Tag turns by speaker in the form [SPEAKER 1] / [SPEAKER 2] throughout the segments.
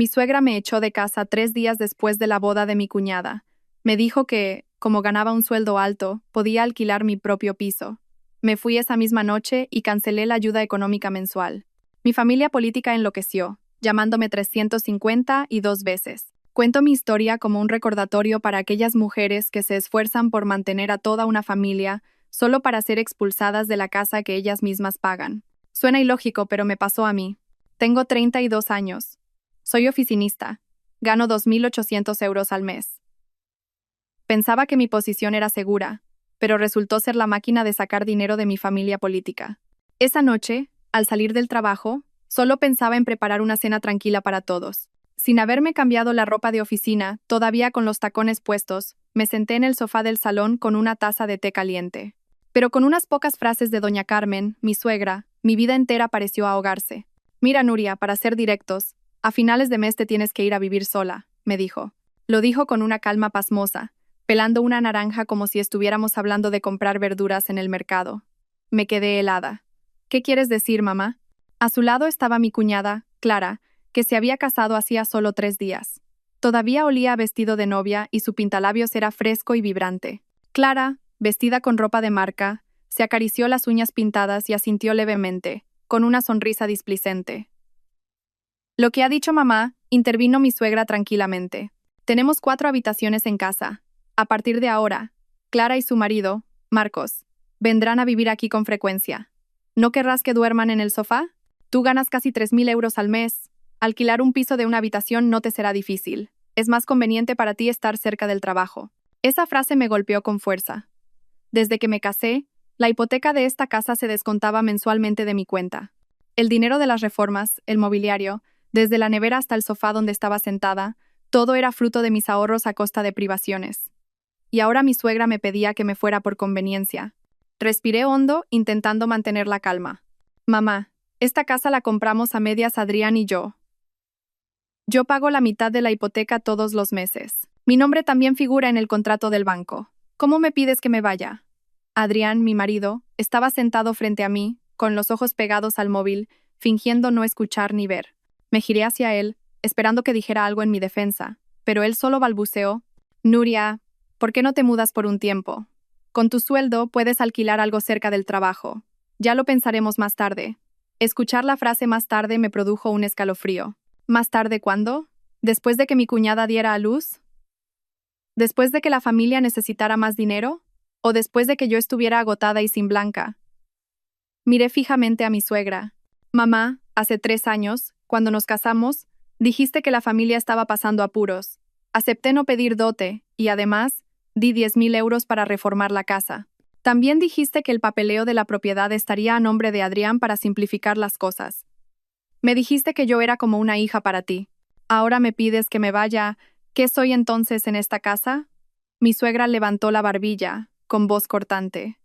[SPEAKER 1] Mi suegra me echó de casa 3 días después de la boda de mi cuñada. Me dijo que, como ganaba un sueldo alto, podía alquilar mi propio piso. Me fui esa misma noche y cancelé la ayuda económica mensual. Mi familia política enloqueció, llamándome 350 y 2 veces. Cuento mi historia como un recordatorio para aquellas mujeres que se esfuerzan por mantener a toda una familia solo para ser expulsadas de la casa que ellas mismas pagan. Suena ilógico, pero me pasó a mí. Tengo 32 años. Soy oficinista. Gano 2.800 euros al mes. Pensaba que mi posición era segura, pero resultó ser la máquina de sacar dinero de mi familia política. Esa noche, al salir del trabajo, solo pensaba en preparar una cena tranquila para todos. Sin haberme cambiado la ropa de oficina, todavía con los tacones puestos, me senté en el sofá del salón con una taza de té caliente. Pero con unas pocas frases de doña Carmen, mi suegra, mi vida entera pareció ahogarse. Mira, Nuria, para ser directos, a finales de mes te tienes que ir a vivir sola, me dijo. Lo dijo con una calma pasmosa, pelando una naranja como si estuviéramos hablando de comprar verduras en el mercado. Me quedé helada. ¿Qué quieres decir, mamá? A su lado estaba mi cuñada, Clara, que se había casado hacía solo 3 días. Todavía olía a vestido de novia y su pintalabios era fresco y vibrante. Clara, vestida con ropa de marca, se acarició las uñas pintadas y asintió levemente, con una sonrisa displicente. Lo que ha dicho mamá, intervino mi suegra tranquilamente. Tenemos 4 habitaciones en casa. A partir de ahora, Clara y su marido, Marcos, vendrán a vivir aquí con frecuencia. ¿No querrás que duerman en el sofá? Tú ganas casi 3.000 euros al mes. Alquilar un piso de una habitación no te será difícil. Es más conveniente para ti estar cerca del trabajo. Esa frase me golpeó con fuerza. Desde que me casé, la hipoteca de esta casa se descontaba mensualmente de mi cuenta. El dinero de las reformas, el mobiliario, desde la nevera hasta el sofá donde estaba sentada, todo era fruto de mis ahorros a costa de privaciones. Y ahora mi suegra me pedía que me fuera por conveniencia. Respiré hondo, intentando mantener la calma. Mamá, esta casa la compramos a medias Adrián y yo. Yo pago la mitad de la hipoteca todos los meses. Mi nombre también figura en el contrato del banco. ¿Cómo me pides que me vaya? Adrián, mi marido, estaba sentado frente a mí, con los ojos pegados al móvil, fingiendo no escuchar ni ver. Me giré hacia él, esperando que dijera algo en mi defensa, pero él solo balbuceó: Nuria, ¿por qué no te mudas por un tiempo? Con tu sueldo puedes alquilar algo cerca del trabajo. Ya lo pensaremos más tarde. Escuchar la frase más tarde me produjo un escalofrío. ¿Más tarde cuándo? ¿Después de que mi cuñada diera a luz? ¿Después de que la familia necesitara más dinero? ¿O después de que yo estuviera agotada y sin blanca? Miré fijamente a mi suegra. Mamá, hace 3 años, cuando nos casamos, dijiste que la familia estaba pasando apuros. Acepté no pedir dote, y además, di 10.000 euros para reformar la casa. También dijiste que el papeleo de la propiedad estaría a nombre de Adrián para simplificar las cosas. Me dijiste que yo era como una hija para ti. Ahora me pides que me vaya. ¿Qué soy entonces en esta casa? Mi suegra levantó la barbilla, con voz cortante.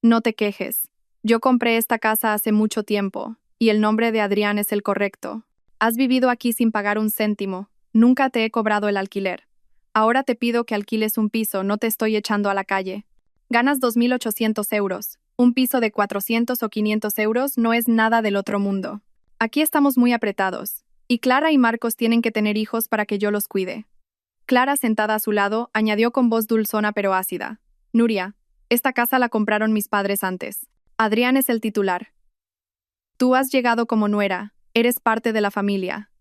[SPEAKER 1] No te quejes. Yo compré esta casa hace mucho tiempo, y el nombre de Adrián es el correcto. Has vivido aquí sin pagar un céntimo. Nunca te he cobrado el alquiler. Ahora te pido que alquiles un piso, no te estoy echando a la calle. Ganas 2.800 euros. Un piso de 400 o 500 euros no es nada del otro mundo. Aquí estamos muy apretados, y Clara y Marcos tienen que tener hijos para que yo los cuide. Clara, sentada a su lado, añadió con voz dulzona pero ácida: Nuria, esta casa la compraron mis padres antes. Adrián es el titular. Tú has llegado como nuera, eres parte de la familia.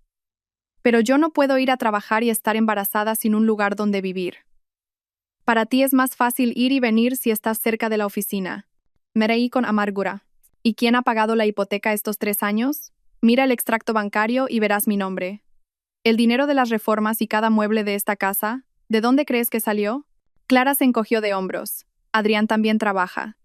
[SPEAKER 1] Pero yo no puedo ir a trabajar y estar embarazada sin un lugar donde vivir. Para ti es más fácil ir y venir si estás cerca de la oficina. Me reí con amargura. ¿Y quién ha pagado la hipoteca estos 3 años? Mira el extracto bancario y verás mi nombre. El dinero de las reformas y cada mueble de esta casa, ¿de dónde crees que salió? Clara se encogió de hombros. Adrián también trabaja.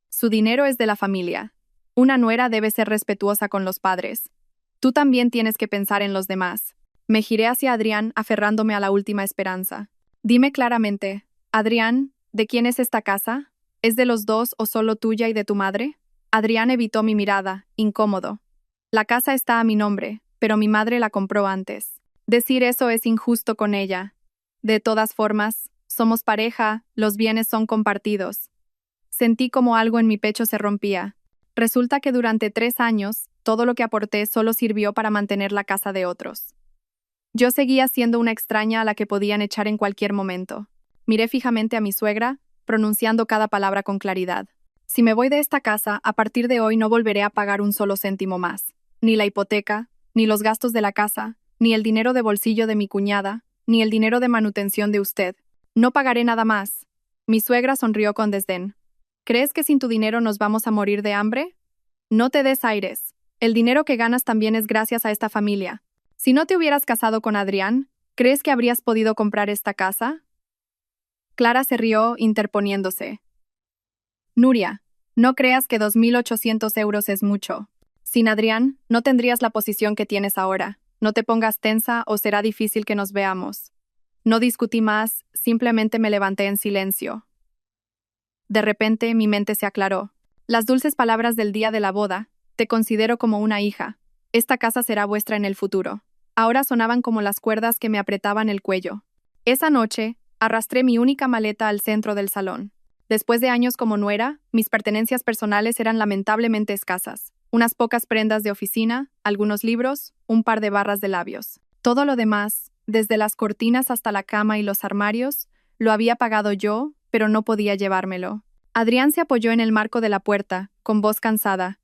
[SPEAKER 1] Su dinero es de la familia. Una nuera debe ser respetuosa con los padres. Tú también tienes que pensar en los demás. Me giré hacia Adrián, aferrándome a la última esperanza. Dime claramente, Adrián, ¿de quién es esta casa? ¿Es de los dos o solo tuya y de tu madre? Adrián evitó mi mirada, incómodo. La casa está a mi nombre, pero mi madre la compró antes. Decir eso es injusto con ella. De todas formas, somos pareja, los bienes son compartidos. Sentí como algo en mi pecho se rompía. Resulta que durante 3 años, todo lo que aporté solo sirvió para mantener la casa de otros. Yo seguía siendo una extraña a la que podían echar en cualquier momento. Miré fijamente a mi suegra, pronunciando cada palabra con claridad. Si me voy de esta casa, a partir de hoy no volveré a pagar un solo céntimo más. Ni la hipoteca, ni los gastos de la casa, ni el dinero de bolsillo de mi cuñada, ni el dinero de manutención de usted. No pagaré nada más. Mi suegra sonrió con desdén. ¿Crees que sin tu dinero nos vamos a morir de hambre? No te des aires. El dinero que ganas también es gracias a esta familia. Si no te hubieras casado con Adrián, ¿crees que habrías podido comprar esta casa? Clara se rió, interponiéndose. Nuria, no creas que 2.800 euros es mucho. Sin Adrián, no tendrías la posición que tienes ahora. No te pongas tensa o será difícil que nos veamos. No discutí más, simplemente me levanté en silencio. De repente, mi mente se aclaró. Las dulces palabras del día de la boda, te considero como una hija. Esta casa será vuestra en el futuro. Ahora sonaban como las cuerdas que me apretaban el cuello. Esa noche, arrastré mi única maleta al centro del salón. Después de años como nuera, mis pertenencias personales eran lamentablemente escasas. Unas pocas prendas de oficina, algunos libros, un par de barras de labios. Todo lo demás, desde las cortinas hasta la cama y los armarios, lo había pagado yo, pero no podía llevármelo. Adrián se apoyó en el marco de la puerta, con voz cansada.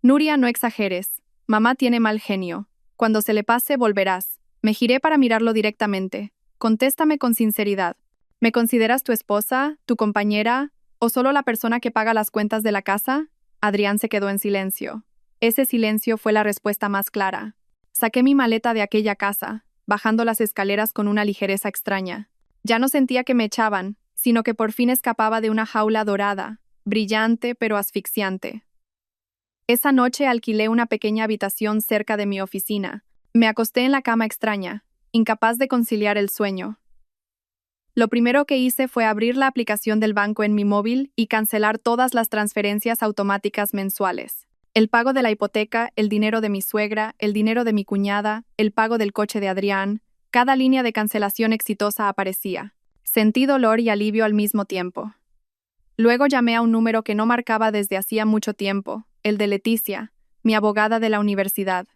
[SPEAKER 1] Nuria, no exageres. Mamá tiene mal genio. Cuando se le pase, volverás. Me giré para mirarlo directamente. Contéstame con sinceridad. ¿Me consideras tu esposa, tu compañera, o solo la persona que paga las cuentas de la casa? Adrián se quedó en silencio. Ese silencio fue la respuesta más clara. Saqué mi maleta de aquella casa, bajando las escaleras con una ligereza extraña. Ya no sentía que me echaban, sino que por fin escapaba de una jaula dorada, brillante pero asfixiante. Esa noche alquilé una pequeña habitación cerca de mi oficina. Me acosté en la cama extraña, incapaz de conciliar el sueño. Lo primero que hice fue abrir la aplicación del banco en mi móvil y cancelar todas las transferencias automáticas mensuales. El pago de la hipoteca, el dinero de mi suegra, el dinero de mi cuñada, el pago del coche de Adrián, cada línea de cancelación exitosa aparecía. Sentí dolor y alivio al mismo tiempo. Luego llamé a un número que no marcaba desde hacía mucho tiempo, el de Leticia, mi abogada de la universidad.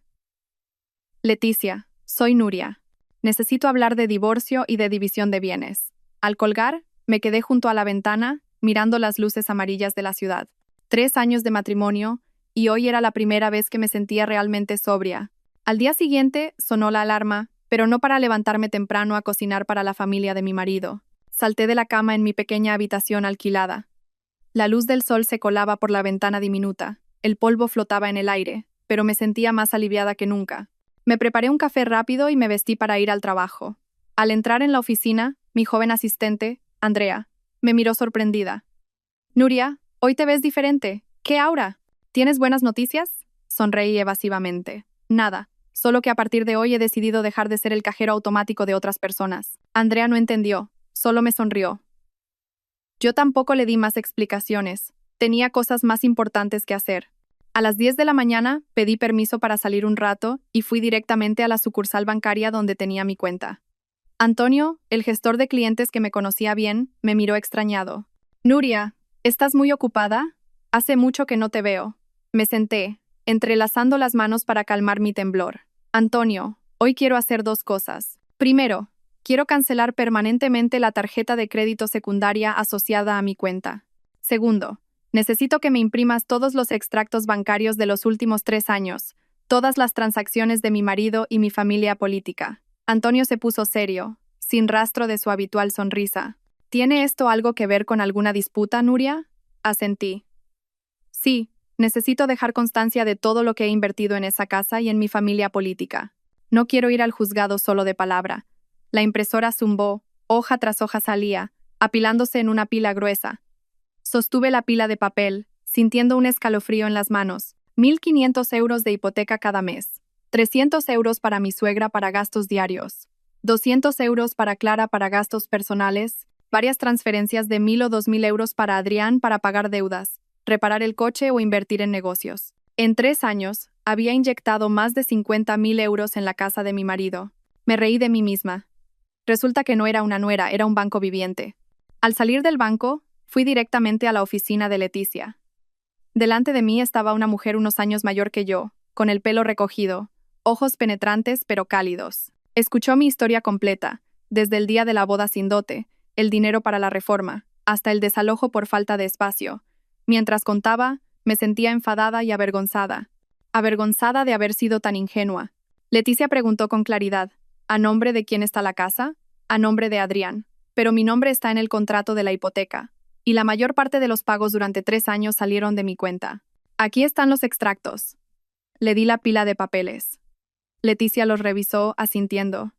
[SPEAKER 1] Leticia, soy Nuria. Necesito hablar de divorcio y de división de bienes. Al colgar, me quedé junto a la ventana, mirando las luces amarillas de la ciudad. 3 años de matrimonio, y hoy era la primera vez que me sentía realmente sobria. Al día siguiente, sonó la alarma, pero no para levantarme temprano a cocinar para la familia de mi marido. Salté de la cama en mi pequeña habitación alquilada. La luz del sol se colaba por la ventana diminuta. El polvo flotaba en el aire, pero me sentía más aliviada que nunca. Me preparé un café rápido y me vestí para ir al trabajo. Al entrar en la oficina, mi joven asistente, Andrea, me miró sorprendida. Nuria, hoy te ves diferente. ¿Qué aura? ¿Tienes buenas noticias? Sonreí evasivamente. Nada, solo que a partir de hoy he decidido dejar de ser el cajero automático de otras personas. Andrea no entendió, solo me sonrió. Yo tampoco le di más explicaciones. Tenía cosas más importantes que hacer. A las 10 de la mañana, pedí permiso para salir un rato y fui directamente a la sucursal bancaria donde tenía mi cuenta. Antonio, el gestor de clientes que me conocía bien, me miró extrañado. Nuria, ¿estás muy ocupada? Hace mucho que no te veo. Me senté, entrelazando las manos para calmar mi temblor. Antonio, hoy quiero hacer 2 cosas. Primero, quiero cancelar permanentemente la tarjeta de crédito secundaria asociada a mi cuenta. Segundo, necesito que me imprimas todos los extractos bancarios de los últimos 3 años, todas las transacciones de mi marido y mi familia política. Antonio se puso serio, sin rastro de su habitual sonrisa. ¿Tiene esto algo que ver con alguna disputa, Nuria? Asentí. Sí, necesito dejar constancia de todo lo que he invertido en esa casa y en mi familia política. No quiero ir al juzgado solo de palabra. La impresora zumbó, hoja tras hoja salía, apilándose en una pila gruesa. Sostuve la pila de papel, sintiendo un escalofrío en las manos. 1.500 euros de hipoteca cada mes. 300 euros para mi suegra para gastos diarios. 200 euros para Clara para gastos personales. Varias transferencias de 1.000 o 2.000 euros para Adrián para pagar deudas, reparar el coche o invertir en negocios. En 3 años, había inyectado más de 50.000 euros en la casa de mi marido. Me reí de mí misma. Resulta que no era una nuera, era un banco viviente. Al salir del banco, fui directamente a la oficina de Leticia. Delante de mí estaba una mujer unos años mayor que yo, con el pelo recogido, ojos penetrantes pero cálidos. Escuchó mi historia completa, desde el día de la boda sin dote, el dinero para la reforma, hasta el desalojo por falta de espacio. Mientras contaba, me sentía enfadada y avergonzada. Avergonzada de haber sido tan ingenua. Leticia preguntó con claridad, ¿a nombre de quién está la casa? A nombre de Adrián. Pero mi nombre está en el contrato de la hipoteca. Y la mayor parte de los pagos durante 3 años salieron de mi cuenta. Aquí están los extractos. Le di la pila de papeles. Leticia los revisó, asintiendo.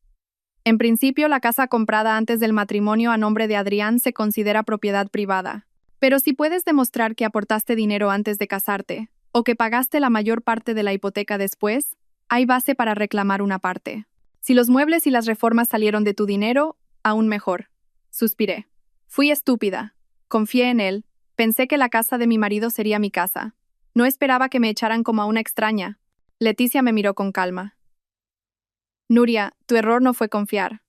[SPEAKER 1] En principio, la casa comprada antes del matrimonio a nombre de Adrián se considera propiedad privada. Pero si puedes demostrar que aportaste dinero antes de casarte, o que pagaste la mayor parte de la hipoteca después, hay base para reclamar una parte. Si los muebles y las reformas salieron de tu dinero, aún mejor. Suspiré. Fui estúpida. Confié en él. Pensé que la casa de mi marido sería mi casa. No esperaba que me echaran como a una extraña. Leticia me miró con calma. Nuria, tu error no fue confiar.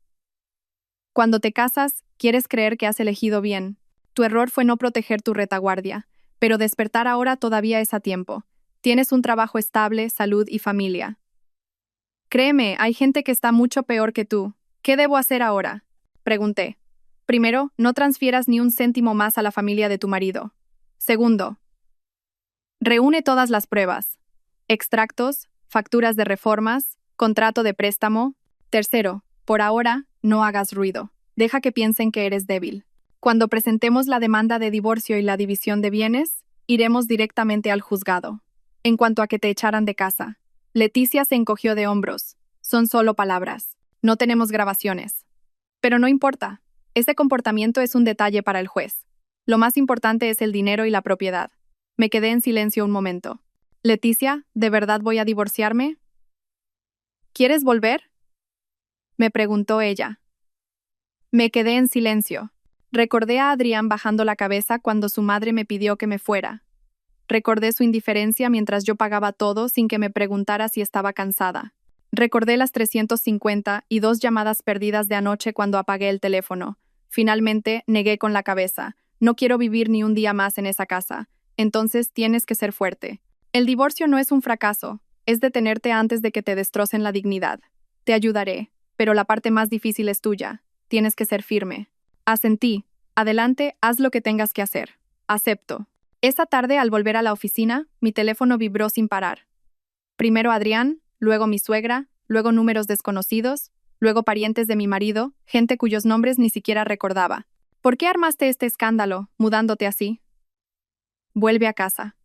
[SPEAKER 1] Cuando te casas, quieres creer que has elegido bien. Tu error fue no proteger tu retaguardia, pero despertar ahora todavía es a tiempo. Tienes un trabajo estable, salud y familia. Créeme, hay gente que está mucho peor que tú. ¿Qué debo hacer ahora? Pregunté. Primero, no transfieras ni un céntimo más a la familia de tu marido. Segundo, reúne todas las pruebas. Extractos, facturas de reformas, contrato de préstamo. Tercero, por ahora, no hagas ruido. Deja que piensen que eres débil. Cuando presentemos la demanda de divorcio y la división de bienes, iremos directamente al juzgado. En cuanto a que te echaran de casa, Leticia se encogió de hombros. Son solo palabras. No tenemos grabaciones. Pero no importa. Ese comportamiento es un detalle para el juez. Lo más importante es el dinero y la propiedad. Me quedé en silencio un momento. Leticia, ¿de verdad voy a divorciarme? ¿Quieres volver? Me preguntó ella. Me quedé en silencio. Recordé a Adrián bajando la cabeza cuando su madre me pidió que me fuera. Recordé su indiferencia mientras yo pagaba todo sin que me preguntara si estaba cansada. Recordé las 350 y 2 llamadas perdidas de anoche cuando apagué el teléfono. Finalmente, negué con la cabeza. No quiero vivir ni un día más en esa casa. Entonces tienes que ser fuerte. El divorcio no es un fracaso. Es detenerte antes de que te destrocen la dignidad. Te ayudaré, pero la parte más difícil es tuya. Tienes que ser firme. Asentí. Adelante, haz lo que tengas que hacer. Acepto. Esa tarde, al volver a la oficina, mi teléfono vibró sin parar. Primero Adrián, luego mi suegra, luego números desconocidos, luego parientes de mi marido, gente cuyos nombres ni siquiera recordaba. ¿Por qué armaste este escándalo, mudándote así? Vuelve a casa.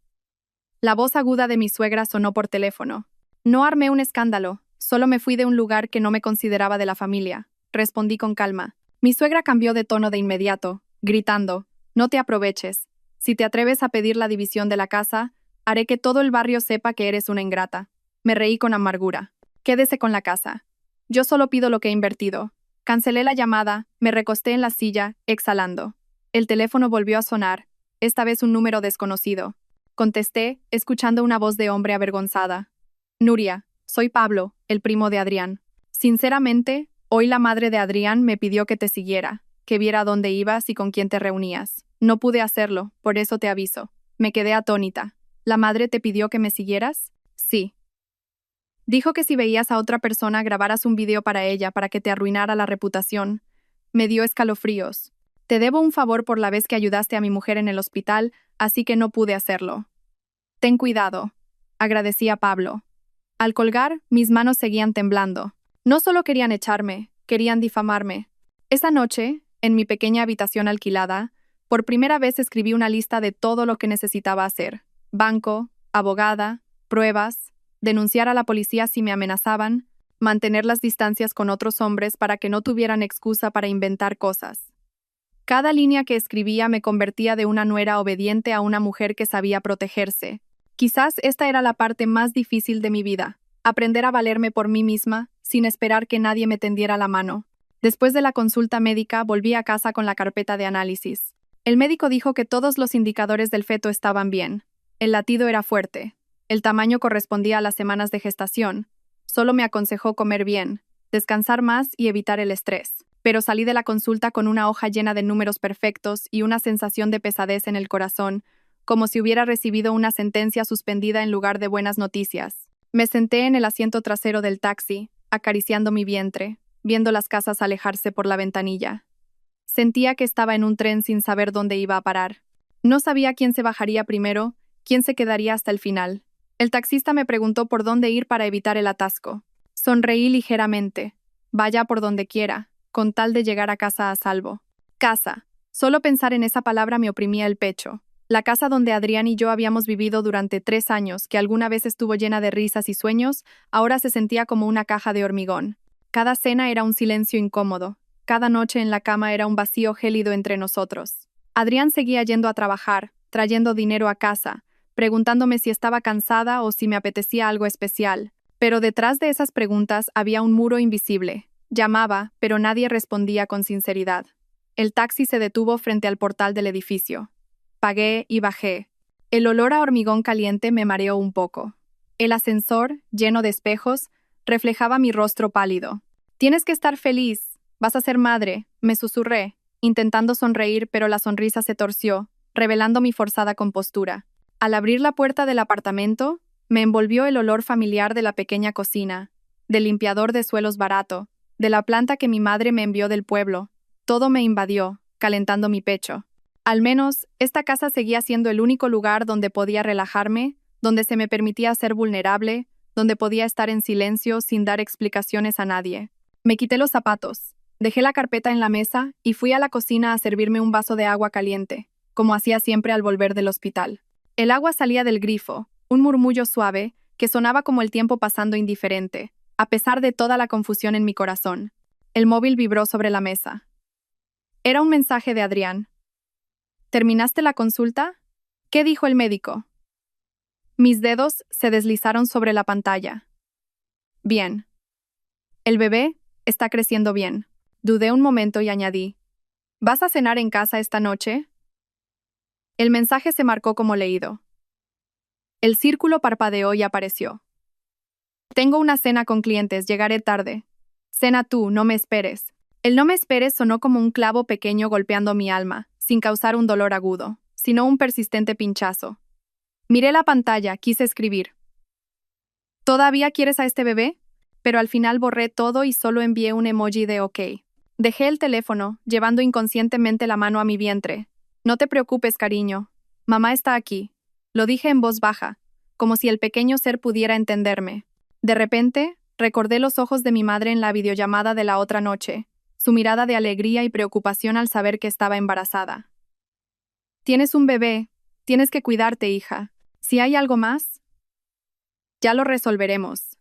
[SPEAKER 1] La voz aguda de mi suegra sonó por teléfono. No armé un escándalo, solo me fui de un lugar que no me consideraba de la familia. Respondí con calma. Mi suegra cambió de tono de inmediato, gritando, no te aproveches. Si te atreves a pedir la división de la casa, haré que todo el barrio sepa que eres una ingrata. Me reí con amargura. Quédese con la casa. Yo solo pido lo que he invertido. Cancelé la llamada, me recosté en la silla, exhalando. El teléfono volvió a sonar, esta vez un número desconocido. Contesté, escuchando una voz de hombre avergonzada. Nuria, soy Pablo, el primo de Adrián. Sinceramente, hoy la madre de Adrián me pidió que te siguiera, que viera dónde ibas y con quién te reunías. No pude hacerlo, por eso te aviso. Me quedé atónita. ¿La madre te pidió que me siguieras? Sí. Dijo que si veías a otra persona grabaras un video para ella para que te arruinara la reputación. Me dio escalofríos. Te debo un favor por la vez que ayudaste a mi mujer en el hospital, así que no pude hacerlo. Ten cuidado. Agradecí a Pablo. Al colgar, mis manos seguían temblando. No solo querían echarme, querían difamarme. Esa noche, en mi pequeña habitación alquilada, por primera vez escribí una lista de todo lo que necesitaba hacer. Banco, abogada, pruebas, denunciar a la policía si me amenazaban, mantener las distancias con otros hombres para que no tuvieran excusa para inventar cosas. Cada línea que escribía me convertía de una nuera obediente a una mujer que sabía protegerse. Quizás esta era la parte más difícil de mi vida, aprender a valerme por mí misma, sin esperar que nadie me tendiera la mano. Después de la consulta médica, volví a casa con la carpeta de análisis. El médico dijo que todos los indicadores del feto estaban bien. El latido era fuerte. El tamaño correspondía a las semanas de gestación. Solo me aconsejó comer bien, descansar más y evitar el estrés. Pero salí de la consulta con una hoja llena de números perfectos y una sensación de pesadez en el corazón, como si hubiera recibido una sentencia suspendida en lugar de buenas noticias. Me senté en el asiento trasero del taxi, acariciando mi vientre, viendo las casas alejarse por la ventanilla. Sentía que estaba en un tren sin saber dónde iba a parar. No sabía quién se bajaría primero, quién se quedaría hasta el final. El taxista me preguntó por dónde ir para evitar el atasco. Sonreí ligeramente. Vaya por donde quiera, con tal de llegar a casa a salvo. Casa. Solo pensar en esa palabra me oprimía el pecho. La casa donde Adrián y yo habíamos vivido durante 3 años, que alguna vez estuvo llena de risas y sueños, ahora se sentía como una caja de hormigón. Cada cena era un silencio incómodo. Cada noche en la cama era un vacío gélido entre nosotros. Adrián seguía yendo a trabajar, trayendo dinero a casa, preguntándome si estaba cansada o si me apetecía algo especial. Pero detrás de esas preguntas había un muro invisible. Llamaba, pero nadie respondía con sinceridad. El taxi se detuvo frente al portal del edificio. Pagué y bajé. El olor a hormigón caliente me mareó un poco. El ascensor, lleno de espejos, reflejaba mi rostro pálido. «Tienes que estar feliz. Vas a ser madre», me susurré, intentando sonreír, pero la sonrisa se torció, revelando mi forzada compostura. Al abrir la puerta del apartamento, me envolvió el olor familiar de la pequeña cocina, del limpiador de suelos barato, de la planta que mi madre me envió del pueblo. Todo me invadió, calentando mi pecho. Al menos, esta casa seguía siendo el único lugar donde podía relajarme, donde se me permitía ser vulnerable, donde podía estar en silencio sin dar explicaciones a nadie. Me quité los zapatos, dejé la carpeta en la mesa y fui a la cocina a servirme un vaso de agua caliente, como hacía siempre al volver del hospital. El agua salía del grifo, un murmullo suave que sonaba como el tiempo pasando indiferente, a pesar de toda la confusión en mi corazón. El móvil vibró sobre la mesa. Era un mensaje de Adrián. ¿Terminaste la consulta? ¿Qué dijo el médico? Mis dedos se deslizaron sobre la pantalla. Bien. El bebé está creciendo bien. Dudé un momento y añadí. ¿Vas a cenar en casa esta noche? El mensaje se marcó como leído. El círculo parpadeó y apareció. Tengo una cena con clientes, llegaré tarde. Cena tú, no me esperes. El no me esperes sonó como un clavo pequeño golpeando mi alma, sin causar un dolor agudo, sino un persistente pinchazo. Miré la pantalla, quise escribir. ¿Todavía quieres a este bebé? Pero al final borré todo y solo envié un emoji de OK. Dejé el teléfono, llevando inconscientemente la mano a mi vientre. No te preocupes, cariño. Mamá está aquí. Lo dije en voz baja, como si el pequeño ser pudiera entenderme. De repente, recordé los ojos de mi madre en la videollamada de la otra noche, su mirada de alegría y preocupación al saber que estaba embarazada. Tienes un bebé, tienes que cuidarte, hija. Si hay algo más, ya lo resolveremos.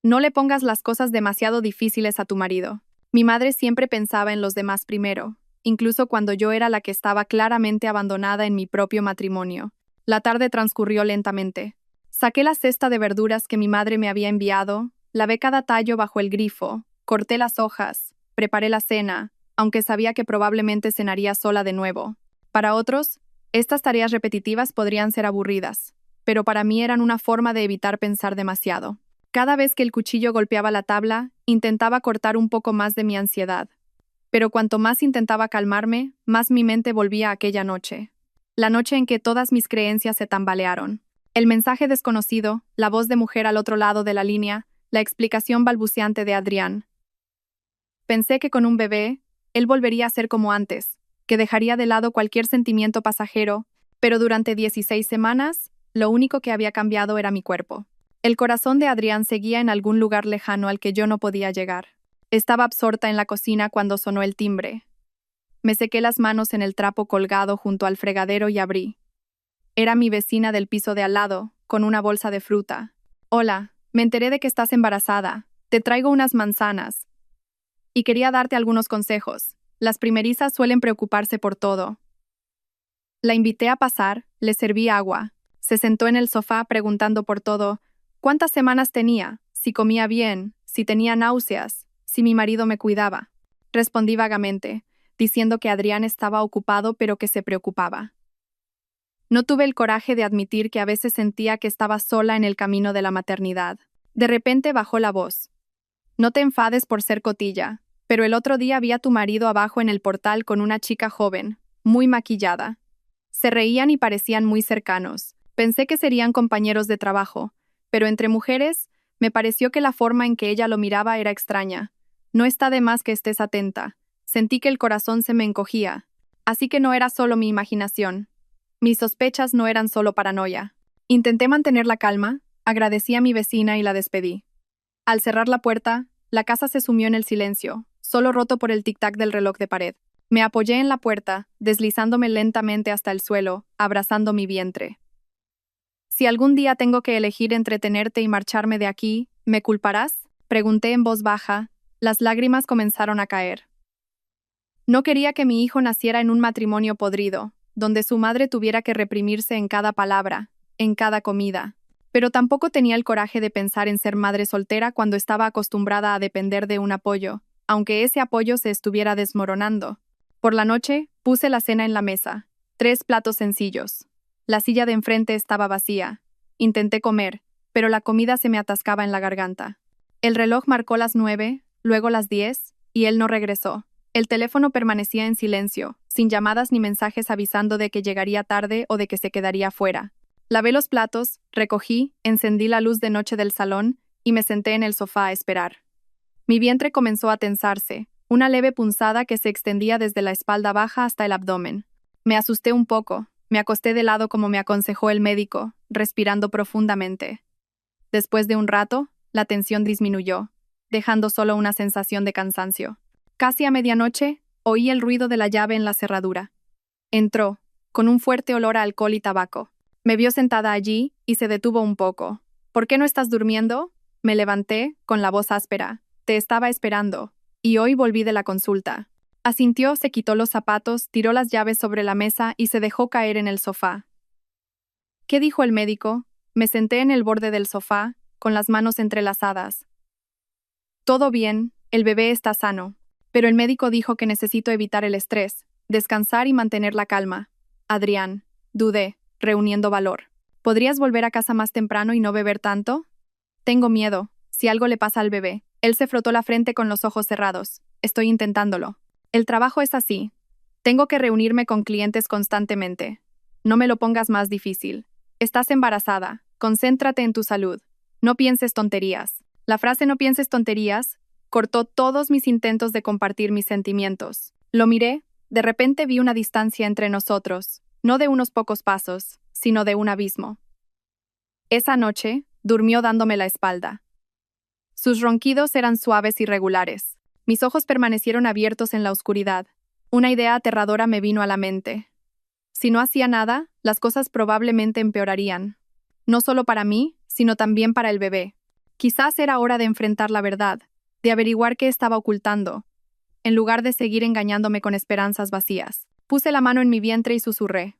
[SPEAKER 1] No le pongas las cosas demasiado difíciles a tu marido. Mi madre siempre pensaba en los demás primero, incluso cuando yo era la que estaba claramente abandonada en mi propio matrimonio. La tarde transcurrió lentamente. Saqué la cesta de verduras que mi madre me había enviado, lavé cada tallo bajo el grifo, corté las hojas, preparé la cena, aunque sabía que probablemente cenaría sola de nuevo. Para otros, estas tareas repetitivas podrían ser aburridas, pero para mí eran una forma de evitar pensar demasiado. Cada vez que el cuchillo golpeaba la tabla, intentaba cortar un poco más de mi ansiedad. Pero cuanto más intentaba calmarme, más mi mente volvía a aquella noche. La noche en que todas mis creencias se tambalearon. El mensaje desconocido, la voz de mujer al otro lado de la línea, la explicación balbuceante de Adrián. Pensé que con un bebé, él volvería a ser como antes, que dejaría de lado cualquier sentimiento pasajero, pero durante 16 semanas, lo único que había cambiado era mi cuerpo. El corazón de Adrián seguía en algún lugar lejano al que yo no podía llegar. Estaba absorta en la cocina cuando sonó el timbre. Me sequé las manos en el trapo colgado junto al fregadero y abrí. Era mi vecina del piso de al lado, con una bolsa de fruta. Hola, me enteré de que estás embarazada. Te traigo unas manzanas. Y quería darte algunos consejos. Las primerizas suelen preocuparse por todo. La invité a pasar, le serví agua. Se sentó en el sofá preguntando por todo. ¿Cuántas semanas tenía? Si comía bien, si tenía náuseas, si mi marido me cuidaba. Respondí vagamente, diciendo que Adrián estaba ocupado pero que se preocupaba. No tuve el coraje de admitir que a veces sentía que estaba sola en el camino de la maternidad. De repente bajó la voz. No te enfades por ser cotilla, pero el otro día vi a tu marido abajo en el portal con una chica joven, muy maquillada. Se reían y parecían muy cercanos. Pensé que serían compañeros de trabajo, pero entre mujeres Me pareció que la forma en que ella lo miraba era extraña. No está de más que estés atenta. Sentí que el corazón se me encogía. Así que no era solo mi imaginación. Mis sospechas no eran solo paranoia. Intenté mantener la calma, agradecí a mi vecina y la despedí. Al cerrar la puerta, la casa se sumió en el silencio, solo roto por el tic-tac del reloj de pared. Me apoyé en la puerta, deslizándome lentamente hasta el suelo, abrazando mi vientre. Si algún día tengo que elegir entre tenerte y marcharme de aquí, ¿me culparás? Pregunté en voz baja. Las lágrimas comenzaron a caer. No quería que mi hijo naciera en un matrimonio podrido, donde su madre tuviera que reprimirse en cada palabra, en cada comida. Pero tampoco tenía el coraje de pensar en ser madre soltera cuando estaba acostumbrada a depender de un apoyo, aunque ese apoyo se estuviera desmoronando. Por la noche, puse la cena en la mesa. 3 platos sencillos. La silla de enfrente estaba vacía. Intenté comer, pero la comida se me atascaba en la garganta. El reloj marcó las 9, luego las 10, y él no regresó. El teléfono permanecía en silencio, sin llamadas ni mensajes avisando de que llegaría tarde o de que se quedaría fuera. Lavé los platos, recogí, encendí la luz de noche del salón y me senté en el sofá a esperar. Mi vientre comenzó a tensarse, una leve punzada que se extendía desde la espalda baja hasta el abdomen. Me asusté un poco, me acosté de lado como me aconsejó el médico, respirando profundamente. Después de un rato, la tensión disminuyó, dejando solo una sensación de cansancio. Casi a medianoche, oí el ruido de la llave en la cerradura. Entró, con un fuerte olor a alcohol y tabaco. Me vio sentada allí y se detuvo un poco. ¿Por qué no estás durmiendo? Me levanté, con la voz áspera. Te estaba esperando. Y hoy volví de la consulta. Asintió, se quitó los zapatos, tiró las llaves sobre la mesa y se dejó caer en el sofá. ¿Qué dijo el médico? Me senté en el borde del sofá, con las manos entrelazadas. Todo bien, el bebé está sano. Pero el médico dijo que necesito evitar el estrés, descansar y mantener la calma. Adrián, dudé, reuniendo valor. ¿Podrías volver a casa más temprano y no beber tanto? Tengo miedo, si algo le pasa al bebé. Él se frotó la frente con los ojos cerrados. Estoy intentándolo. El trabajo es así. Tengo que reunirme con clientes constantemente. No me lo pongas más difícil. Estás embarazada. Concéntrate en tu salud. No pienses tonterías. La frase "no pienses tonterías" cortó todos mis intentos de compartir mis sentimientos. Lo miré, de repente vi una distancia entre nosotros, no de unos pocos pasos, sino de un abismo. Esa noche, durmió dándome la espalda. Sus ronquidos eran suaves y regulares. Mis ojos permanecieron abiertos en la oscuridad. Una idea aterradora me vino a la mente. Si no hacía nada, las cosas probablemente empeorarían. No solo para mí, sino también para el bebé. Quizás era hora de enfrentar la verdad, de averiguar qué estaba ocultando, en lugar de seguir engañándome con esperanzas vacías. Puse la mano en mi vientre y susurré.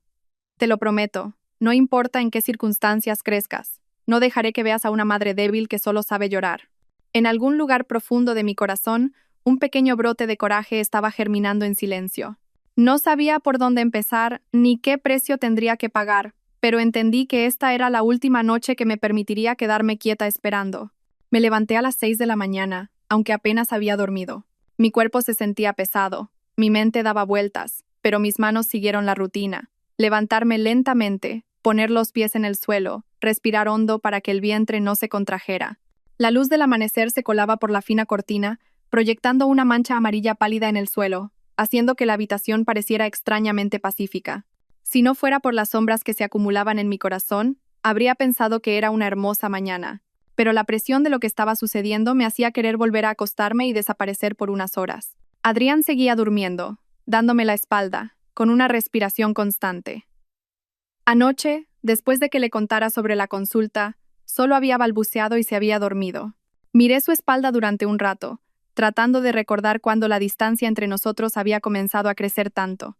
[SPEAKER 1] Te lo prometo, no importa en qué circunstancias crezcas, no dejaré que veas a una madre débil que solo sabe llorar. En algún lugar profundo de mi corazón, un pequeño brote de coraje estaba germinando en silencio. No sabía por dónde empezar, ni qué precio tendría que pagar, pero entendí que esta era la última noche que me permitiría quedarme quieta esperando. Me levanté a las 6 de la mañana, aunque apenas había dormido. Mi cuerpo se sentía pesado, mi mente daba vueltas, pero mis manos siguieron la rutina. Levantarme lentamente, poner los pies en el suelo, respirar hondo para que el vientre no se contrajera. La luz del amanecer se colaba por la fina cortina, proyectando una mancha amarilla pálida en el suelo, haciendo que la habitación pareciera extrañamente pacífica. Si no fuera por las sombras que se acumulaban en mi corazón, habría pensado que era una hermosa mañana. Pero la presión de lo que estaba sucediendo me hacía querer volver a acostarme y desaparecer por unas horas. Adrián seguía durmiendo, dándome la espalda, con una respiración constante. Anoche, después de que le contara sobre la consulta, solo había balbuceado y se había dormido. Miré su espalda durante un rato, tratando de recordar cuándo la distancia entre nosotros había comenzado a crecer tanto.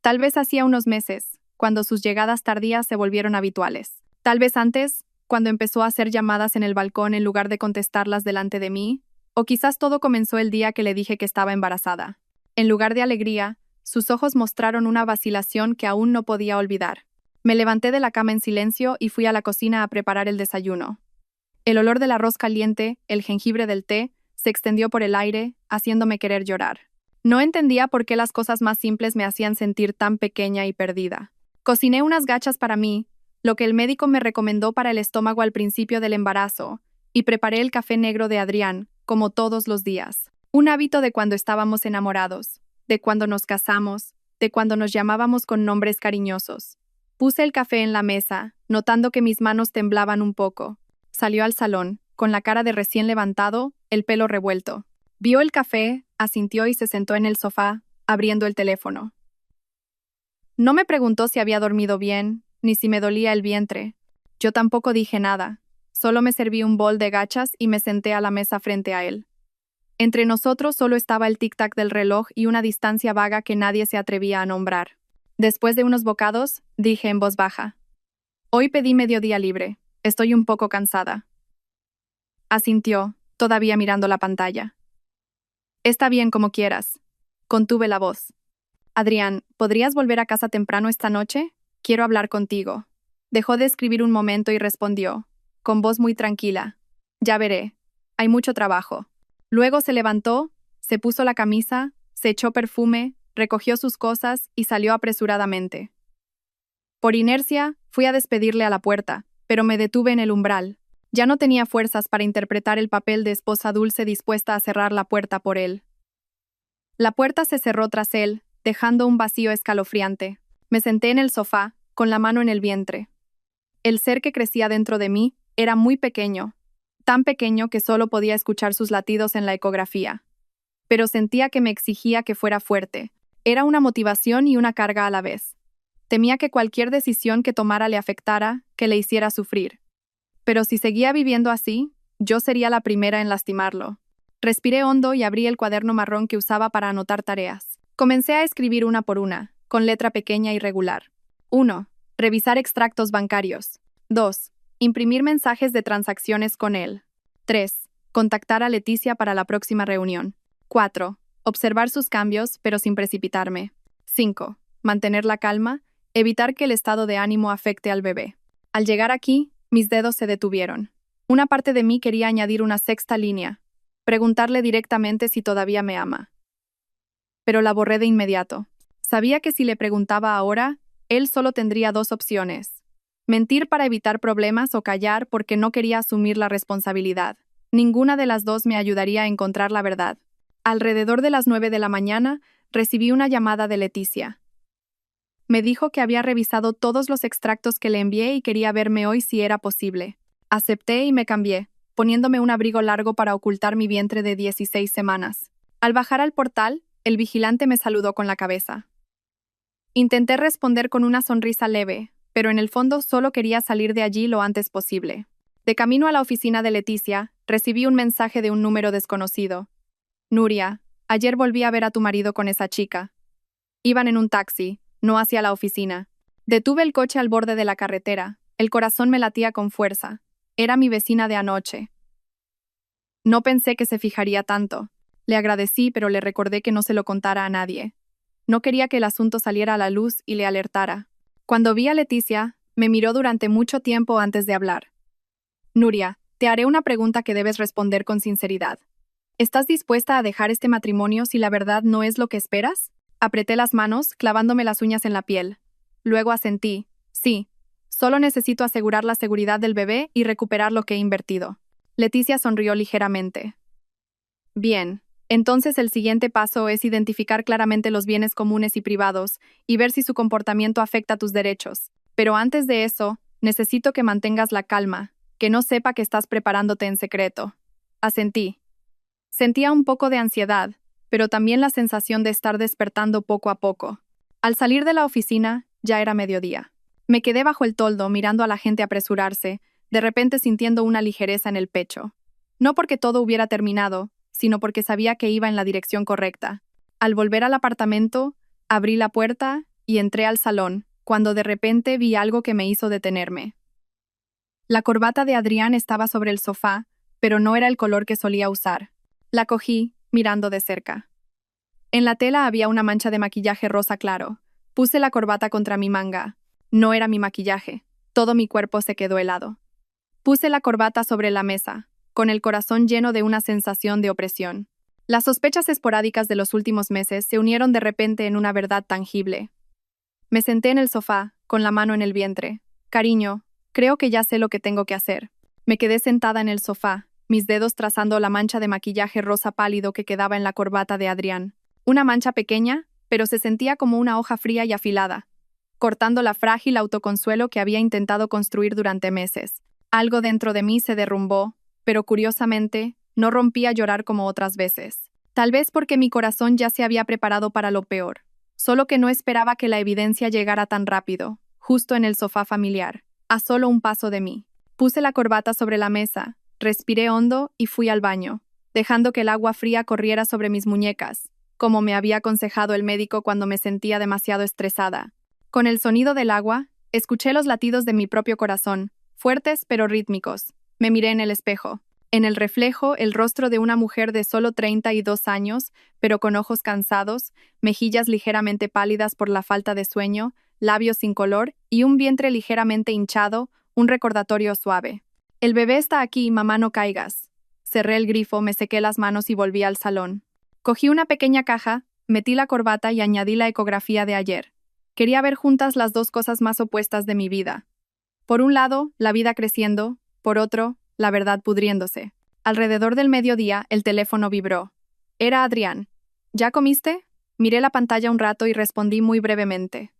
[SPEAKER 1] Tal vez hacía unos meses, cuando sus llegadas tardías se volvieron habituales. Tal vez antes, cuando empezó a hacer llamadas en el balcón en lugar de contestarlas delante de mí, o quizás todo comenzó el día que le dije que estaba embarazada. En lugar de alegría, sus ojos mostraron una vacilación que aún no podía olvidar. Me levanté de la cama en silencio y fui a la cocina a preparar el desayuno. El olor del arroz caliente, el jengibre del té, se extendió por el aire, haciéndome querer llorar. No entendía por qué las cosas más simples me hacían sentir tan pequeña y perdida. Cociné unas gachas para mí, lo que el médico me recomendó para el estómago al principio del embarazo, y preparé el café negro de Adrián, como todos los días. Un hábito de cuando estábamos enamorados, de cuando nos casamos, de cuando nos llamábamos con nombres cariñosos. Puse el café en la mesa, notando que mis manos temblaban un poco. Salió al salón, con la cara de recién levantado, el pelo revuelto. Vio el café, asintió y se sentó en el sofá, abriendo el teléfono. No me preguntó si había dormido bien, ni si me dolía el vientre. Yo tampoco dije nada. Solo me serví un bol de gachas y me senté a la mesa frente a él. Entre nosotros solo estaba el tic-tac del reloj y una distancia vaga que nadie se atrevía a nombrar. Después de unos bocados, dije en voz baja: «Hoy pedí mediodía libre. Estoy un poco cansada». Asintió, todavía mirando la pantalla. «Está bien como quieras». Contuve la voz. «Adrián, ¿podrías volver a casa temprano esta noche? Quiero hablar contigo». Dejó de escribir un momento y respondió, con voz muy tranquila: «Ya veré. Hay mucho trabajo». Luego se levantó, se puso la camisa, se echó perfume, recogió sus cosas y salió apresuradamente. Por inercia, fui a despedirle a la puerta, pero me detuve en el umbral. Ya no tenía fuerzas para interpretar el papel de esposa dulce dispuesta a cerrar la puerta por él. La puerta se cerró tras él, dejando un vacío escalofriante. Me senté en el sofá, con la mano en el vientre. El ser que crecía dentro de mí era muy pequeño, tan pequeño que solo podía escuchar sus latidos en la ecografía. Pero sentía que me exigía que fuera fuerte. Era una motivación y una carga a la vez. Temía que cualquier decisión que tomara le afectara, que le hiciera sufrir. Pero si seguía viviendo así, yo sería la primera en lastimarlo. Respiré hondo y abrí el cuaderno marrón que usaba para anotar tareas. Comencé a escribir una por una, con letra pequeña y regular. 1. Revisar extractos bancarios. 2. Imprimir mensajes de transacciones con él. 3. Contactar a Leticia para la próxima reunión. 4. Observar sus cambios, pero sin precipitarme. 5. Mantener la calma, evitar que el estado de ánimo afecte al bebé. Al llegar aquí, mis dedos se detuvieron. Una parte de mí quería añadir una sexta línea, preguntarle directamente si todavía me ama. Pero la borré de inmediato. Sabía que si le preguntaba ahora, él solo tendría dos opciones: mentir para evitar problemas o callar porque no quería asumir la responsabilidad. Ninguna de las dos me ayudaría a encontrar la verdad. Alrededor de las 9 de la mañana, recibí una llamada de Leticia. Me dijo que había revisado todos los extractos que le envié y quería verme hoy si era posible. Acepté y me cambié, poniéndome un abrigo largo para ocultar mi vientre de 16 semanas. Al bajar al portal, el vigilante me saludó con la cabeza. Intenté responder con una sonrisa leve, pero en el fondo solo quería salir de allí lo antes posible. De camino a la oficina de Leticia, recibí un mensaje de un número desconocido. «Nuria, ayer volví a ver a tu marido con esa chica». Iban en un taxi, no hacia la oficina. Detuve el coche al borde de la carretera. El corazón me latía con fuerza. Era mi vecina de anoche. No pensé que se fijaría tanto. Le agradecí, pero le recordé que no se lo contara a nadie. No quería que el asunto saliera a la luz y le alertara. Cuando vi a Leticia, me miró durante mucho tiempo antes de hablar. «Nuria, te haré una pregunta que debes responder con sinceridad. ¿Estás dispuesta a dejar este matrimonio si la verdad no es lo que esperas?» Apreté las manos, clavándome las uñas en la piel. Luego asentí. «Sí. Solo necesito asegurar la seguridad del bebé y recuperar lo que he invertido». Leticia sonrió ligeramente. «Bien. Entonces el siguiente paso es identificar claramente los bienes comunes y privados y ver si su comportamiento afecta tus derechos. Pero antes de eso, necesito que mantengas la calma, que no sepa que estás preparándote en secreto». Asentí. Sentía un poco de ansiedad, pero también la sensación de estar despertando poco a poco. Al salir de la oficina, ya era mediodía. Me quedé bajo el toldo mirando a la gente apresurarse, de repente sintiendo una ligereza en el pecho. No porque todo hubiera terminado, sino porque sabía que iba en la dirección correcta. Al volver al apartamento, abrí la puerta y entré al salón, cuando de repente vi algo que me hizo detenerme. La corbata de Adrián estaba sobre el sofá, pero no era el color que solía usar. La cogí, mirando de cerca. En la tela había una mancha de maquillaje rosa claro. Puse la corbata contra mi manga. No era mi maquillaje. Todo mi cuerpo se quedó helado. Puse la corbata sobre la mesa, con el corazón lleno de una sensación de opresión. Las sospechas esporádicas de los últimos meses se unieron de repente en una verdad tangible. Me senté en el sofá, con la mano en el vientre. «Cariño, creo que ya sé lo que tengo que hacer». Me quedé sentada en el sofá, mis dedos trazando la mancha de maquillaje rosa pálido que quedaba en la corbata de Adrián. Una mancha pequeña, pero se sentía como una hoja fría y afilada, cortando la frágil autoconsuelo que había intentado construir durante meses. Algo dentro de mí se derrumbó, pero curiosamente, no rompí a llorar como otras veces. Tal vez porque mi corazón ya se había preparado para lo peor. Solo que no esperaba que la evidencia llegara tan rápido, justo en el sofá familiar, a solo un paso de mí. Puse la corbata sobre la mesa, respiré hondo y fui al baño, dejando que el agua fría corriera sobre mis muñecas, como me había aconsejado el médico cuando me sentía demasiado estresada. Con el sonido del agua, escuché los latidos de mi propio corazón, fuertes pero rítmicos. Me miré en el espejo. En el reflejo, el rostro de una mujer de solo 32 años, pero con ojos cansados, mejillas ligeramente pálidas por la falta de sueño, labios sin color y un vientre ligeramente hinchado, un recordatorio suave. El bebé está aquí, mamá, no caigas. Cerré el grifo, me sequé las manos y volví al salón. Cogí una pequeña caja, metí la corbata y añadí la ecografía de ayer. Quería ver juntas las dos cosas más opuestas de mi vida. Por un lado, la vida creciendo, por otro, la verdad pudriéndose. Alrededor del mediodía, el teléfono vibró. Era Adrián. ¿Ya comiste? Miré la pantalla un rato y respondí muy brevemente.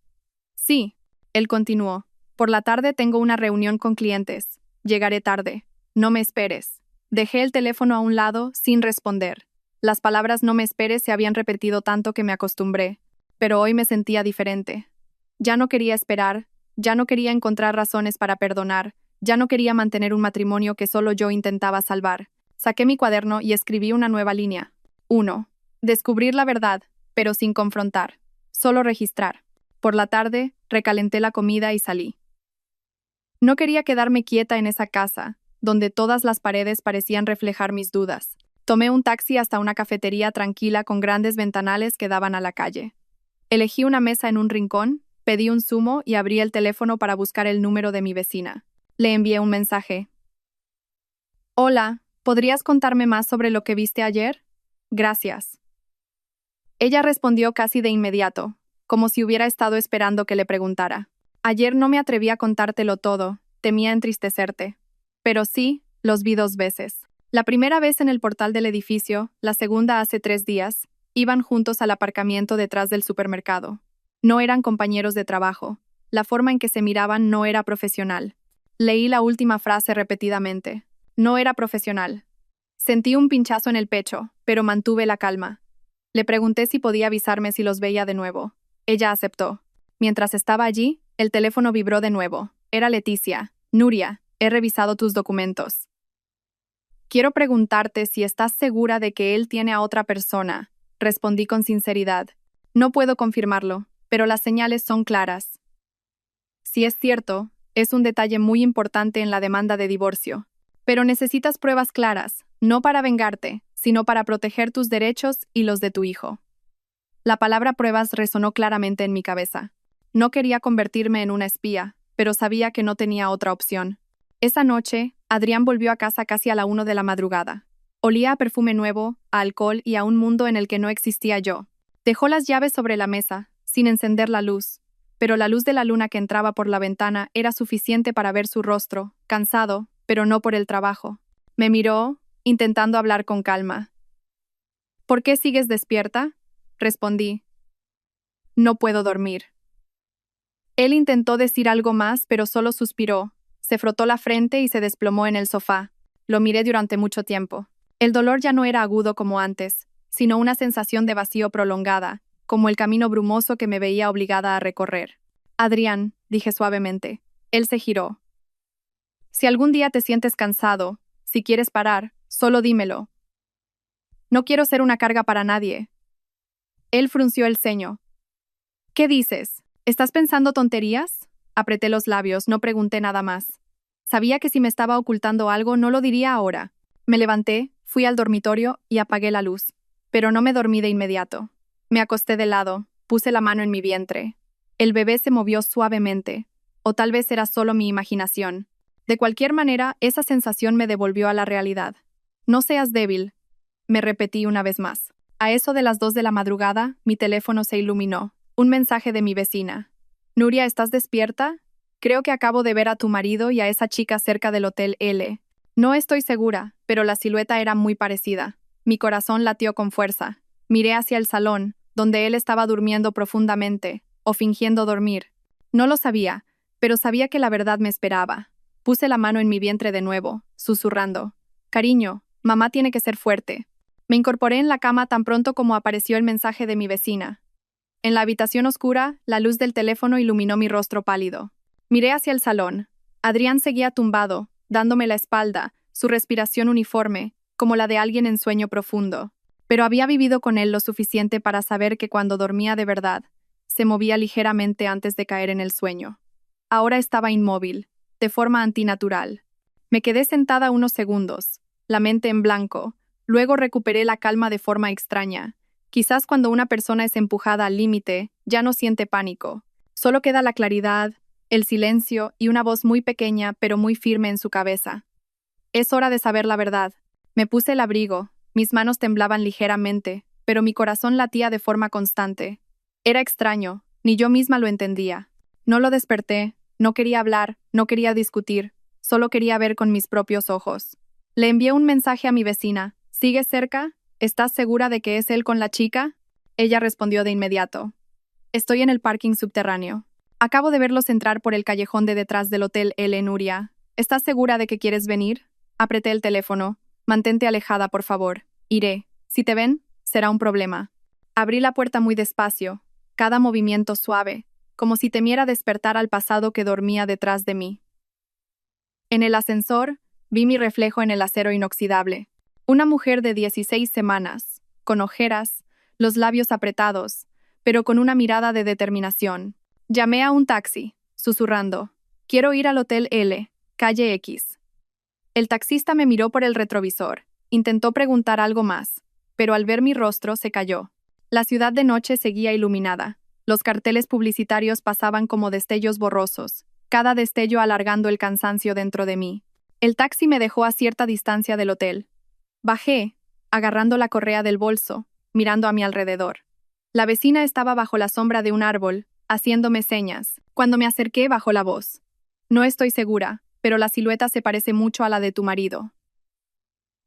[SPEAKER 1] Sí, él continuó. Por la tarde tengo una reunión con clientes. Llegaré tarde. No me esperes. Dejé el teléfono a un lado, sin responder. Las palabras no me esperes se habían repetido tanto que me acostumbré, pero hoy me sentía diferente. Ya no quería esperar, ya no quería encontrar razones para perdonar, ya no quería mantener un matrimonio que solo yo intentaba salvar. Saqué mi cuaderno y escribí una nueva línea. 1. Descubrir la verdad, pero sin confrontar. Solo registrar. Por la tarde, recalenté la comida y salí. No quería quedarme quieta en esa casa, donde todas las paredes parecían reflejar mis dudas. Tomé un taxi hasta una cafetería tranquila con grandes ventanales que daban a la calle. Elegí una mesa en un rincón, pedí un zumo y abrí el teléfono para buscar el número de mi vecina. Le envié un mensaje. Hola, ¿podrías contarme más sobre lo que viste ayer? Gracias. Ella respondió casi de inmediato, como si hubiera estado esperando que le preguntara. Ayer no me atreví a contártelo todo, temía entristecerte. Pero sí, los vi 2 veces. La primera vez en el portal del edificio, la segunda hace 3 días, iban juntos al aparcamiento detrás del supermercado. No eran compañeros de trabajo. La forma en que se miraban no era profesional. Leí la última frase repetidamente. No era profesional. Sentí un pinchazo en el pecho, pero mantuve la calma. Le pregunté si podía avisarme si los veía de nuevo. Ella aceptó. Mientras estaba allí, el teléfono vibró de nuevo. Era Leticia. Nuria, he revisado tus documentos. Quiero preguntarte si estás segura de que él tiene a otra persona. Respondí con sinceridad. No puedo confirmarlo, pero las señales son claras. Si es cierto, es un detalle muy importante en la demanda de divorcio. Pero necesitas pruebas claras, no para vengarte, sino para proteger tus derechos y los de tu hijo. La palabra pruebas resonó claramente en mi cabeza. No quería convertirme en una espía, pero sabía que no tenía otra opción. Esa noche, Adrián volvió a casa casi a la 1 de la madrugada. Olía a perfume nuevo, a alcohol y a un mundo en el que no existía yo. Dejó las llaves sobre la mesa, sin encender la luz, pero la luz de la luna que entraba por la ventana era suficiente para ver su rostro, cansado, pero no por el trabajo. Me miró, intentando hablar con calma. ¿Por qué sigues despierta? Respondí. No puedo dormir. Él intentó decir algo más, pero solo suspiró. Se frotó la frente y se desplomó en el sofá. Lo miré durante mucho tiempo. El dolor ya no era agudo como antes, sino una sensación de vacío prolongada, como el camino brumoso que me veía obligada a recorrer. Adrián, dije suavemente. Él se giró. Si algún día te sientes cansado, si quieres parar, solo dímelo. No quiero ser una carga para nadie. Él frunció el ceño. ¿Qué dices? ¿Estás pensando tonterías? Apreté los labios, no pregunté nada más. Sabía que si me estaba ocultando algo no lo diría ahora. Me levanté, fui al dormitorio y apagué la luz. Pero no me dormí de inmediato. Me acosté de lado, puse la mano en mi vientre. El bebé se movió suavemente, o tal vez era solo mi imaginación. De cualquier manera, esa sensación me devolvió a la realidad. No seas débil, me repetí una vez más. A eso de las 2 de la madrugada, mi teléfono se iluminó. Un mensaje de mi vecina. Nuria, ¿estás despierta? Creo que acabo de ver a tu marido y a esa chica cerca del Hotel L. No estoy segura, pero la silueta era muy parecida. Mi corazón latió con fuerza. Miré hacia el salón, donde él estaba durmiendo profundamente, o fingiendo dormir. No lo sabía, pero sabía que la verdad me esperaba. Puse la mano en mi vientre de nuevo, susurrando. Cariño, mamá tiene que ser fuerte. Me incorporé en la cama tan pronto como apareció el mensaje de mi vecina. En la habitación oscura, la luz del teléfono iluminó mi rostro pálido. Miré hacia el salón. Adrián seguía tumbado, dándome la espalda, su respiración uniforme, como la de alguien en sueño profundo. Pero había vivido con él lo suficiente para saber que cuando dormía de verdad, se movía ligeramente antes de caer en el sueño. Ahora estaba inmóvil, de forma antinatural. Me quedé sentada unos segundos, la mente en blanco, luego recuperé la calma de forma extraña. Quizás cuando una persona es empujada al límite, ya no siente pánico. Solo queda la claridad, el silencio y una voz muy pequeña pero muy firme en su cabeza. Es hora de saber la verdad. Me puse el abrigo, mis manos temblaban ligeramente, pero mi corazón latía de forma constante. Era extraño, ni yo misma lo entendía. No lo desperté, no quería hablar, no quería discutir, solo quería ver con mis propios ojos. Le envié un mensaje a mi vecina. ¿Sigues cerca? ¿Estás segura de que es él con la chica? Ella respondió de inmediato. Estoy en el parking subterráneo. Acabo de verlos entrar por el callejón de detrás del Hotel L. Nuria. ¿Estás segura de que quieres venir? Apreté el teléfono. Mantente alejada, por favor. Iré. Si te ven, será un problema. Abrí la puerta muy despacio, cada movimiento suave, como si temiera despertar al pasado que dormía detrás de mí. En el ascensor, vi mi reflejo en el acero inoxidable. Una mujer de 16 semanas, con ojeras, los labios apretados, pero con una mirada de determinación. Llamé a un taxi, susurrando. Quiero ir al Hotel L, calle X. El taxista me miró por el retrovisor. Intentó preguntar algo más, pero al ver mi rostro se calló. La ciudad de noche seguía iluminada. Los carteles publicitarios pasaban como destellos borrosos, cada destello alargando el cansancio dentro de mí. El taxi me dejó a cierta distancia del hotel. Bajé, agarrando la correa del bolso, mirando a mi alrededor. La vecina estaba bajo la sombra de un árbol, haciéndome señas. Cuando me acerqué, bajó la voz. No estoy segura, pero la silueta se parece mucho a la de tu marido.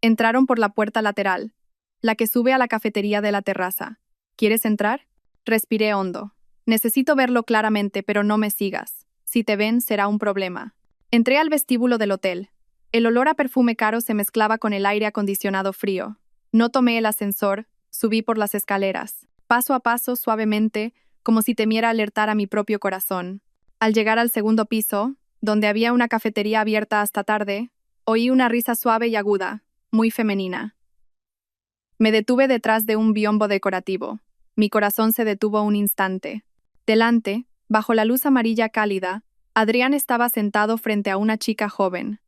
[SPEAKER 1] Entraron por la puerta lateral, la que sube a la cafetería de la terraza. ¿Quieres entrar? Respiré hondo. Necesito verlo claramente, pero no me sigas. Si te ven, será un problema. Entré al vestíbulo del hotel. El olor a perfume caro se mezclaba con el aire acondicionado frío. No tomé el ascensor, subí por las escaleras, paso a paso, suavemente, como si temiera alertar a mi propio corazón. Al llegar al segundo piso, donde había una cafetería abierta hasta tarde, oí una risa suave y aguda, muy femenina. Me detuve detrás de un biombo decorativo. Mi corazón se detuvo un instante. Delante, bajo la luz amarilla cálida, Adrián estaba sentado frente a una chica joven.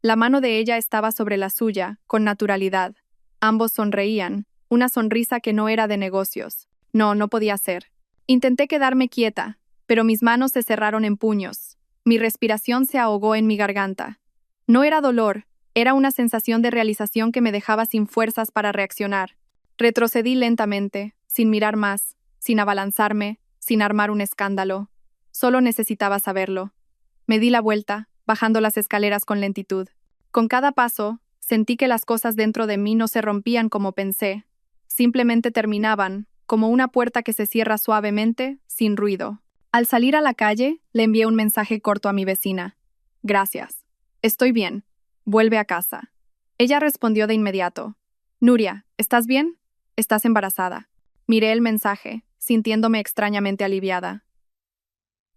[SPEAKER 1] La mano de ella estaba sobre la suya, con naturalidad. Ambos sonreían, una sonrisa que no era de negocios. No, no podía ser. Intenté quedarme quieta, pero mis manos se cerraron en puños. Mi respiración se ahogó en mi garganta. No era dolor, era una sensación de realización que me dejaba sin fuerzas para reaccionar. Retrocedí lentamente, sin mirar más, sin abalanzarme, sin armar un escándalo. Solo necesitaba saberlo. Me di la vuelta, bajando las escaleras con lentitud. Con cada paso, sentí que las cosas dentro de mí no se rompían como pensé. Simplemente terminaban, como una puerta que se cierra suavemente, sin ruido. Al salir a la calle, le envié un mensaje corto a mi vecina. Gracias. Estoy bien. Vuelve a casa. Ella respondió de inmediato. Nuria, ¿estás bien? Estás embarazada. Miré el mensaje, sintiéndome extrañamente aliviada.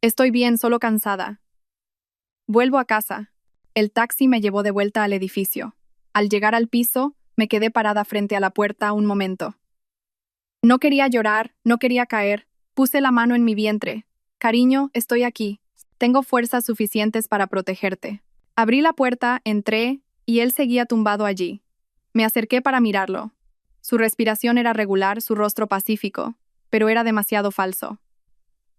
[SPEAKER 1] Estoy bien, solo cansada. Vuelvo a casa. El taxi me llevó de vuelta al edificio. Al llegar al piso, me quedé parada frente a la puerta un momento. No quería llorar, no quería caer. Puse la mano en mi vientre. Cariño, estoy aquí. Tengo fuerzas suficientes para protegerte. Abrí la puerta, entré, y él seguía tumbado allí. Me acerqué para mirarlo. Su respiración era regular, su rostro pacífico, pero era demasiado falso.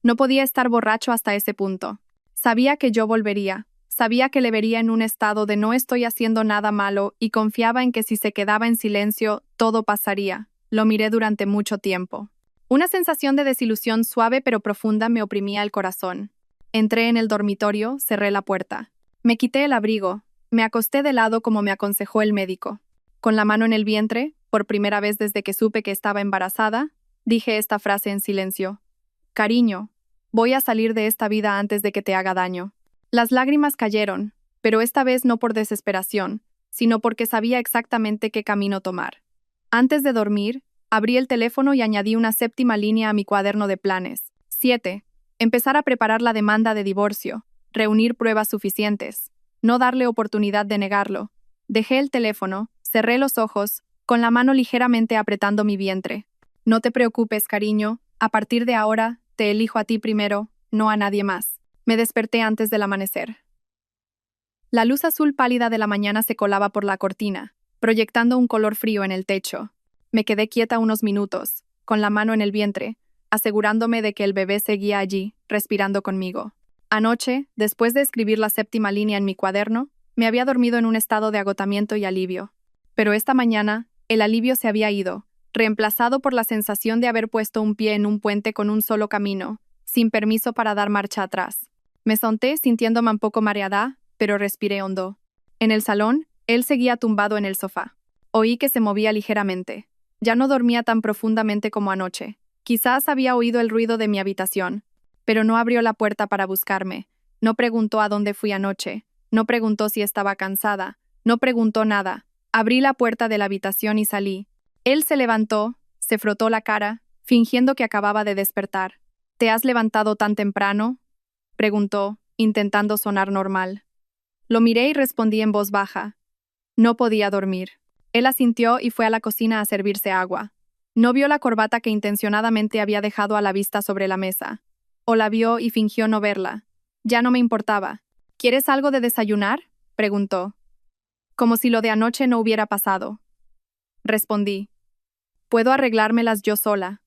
[SPEAKER 1] No podía estar borracho hasta ese punto. Sabía que yo volvería. Sabía que le vería en un estado de no estoy haciendo nada malo y confiaba en que si se quedaba en silencio, todo pasaría. Lo miré durante mucho tiempo. Una sensación de desilusión suave pero profunda me oprimía el corazón. Entré en el dormitorio, cerré la puerta. Me quité el abrigo, Me acosté de lado como me aconsejó el médico. Con la mano en el vientre, por primera vez desde que supe que estaba embarazada, dije esta frase en silencio. Cariño, voy a salir de esta vida antes de que te haga daño. Las lágrimas cayeron, pero esta vez no por desesperación, sino porque sabía exactamente qué camino tomar. Antes de dormir, abrí el teléfono y añadí una séptima línea a mi cuaderno de planes. 7. Empezar a preparar la demanda de divorcio, reunir pruebas suficientes, no darle oportunidad de negarlo. Dejé el teléfono, cerré los ojos, con la mano ligeramente apretando mi vientre. No te preocupes, cariño, a partir de ahora, te elijo a ti primero, no a nadie más. Me desperté antes del amanecer. La luz azul pálida de la mañana se colaba por la cortina, proyectando un color frío en el techo. Me quedé quieta unos minutos, con la mano en el vientre, asegurándome de que el bebé seguía allí, respirando conmigo. Anoche, después de escribir la séptima línea en mi cuaderno, me había dormido en un estado de agotamiento y alivio. Pero esta mañana, el alivio se había ido, reemplazado por la sensación de haber puesto un pie en un puente con un solo camino, sin permiso para dar marcha atrás. Me solté sintiéndome un poco mareada, pero respiré hondo. En el salón, él seguía tumbado en el sofá. Oí que se movía ligeramente. Ya no dormía tan profundamente como anoche. Quizás había oído el ruido de mi habitación, pero no abrió la puerta para buscarme. No preguntó a dónde fui anoche. No preguntó si estaba cansada. No preguntó nada. Abrí la puerta de la habitación y salí. Él se levantó, se frotó la cara, fingiendo que acababa de despertar. ¿Te has levantado tan temprano?, preguntó, intentando sonar normal. Lo miré y respondí en voz baja. No podía dormir. Él asintió y fue a la cocina a servirse agua. No vio la corbata que intencionadamente había dejado a la vista sobre la mesa. O la vio y fingió no verla. Ya no me importaba. ¿Quieres algo de desayunar?, preguntó. Como si lo de anoche no hubiera pasado. Respondí. Puedo arreglármelas yo sola.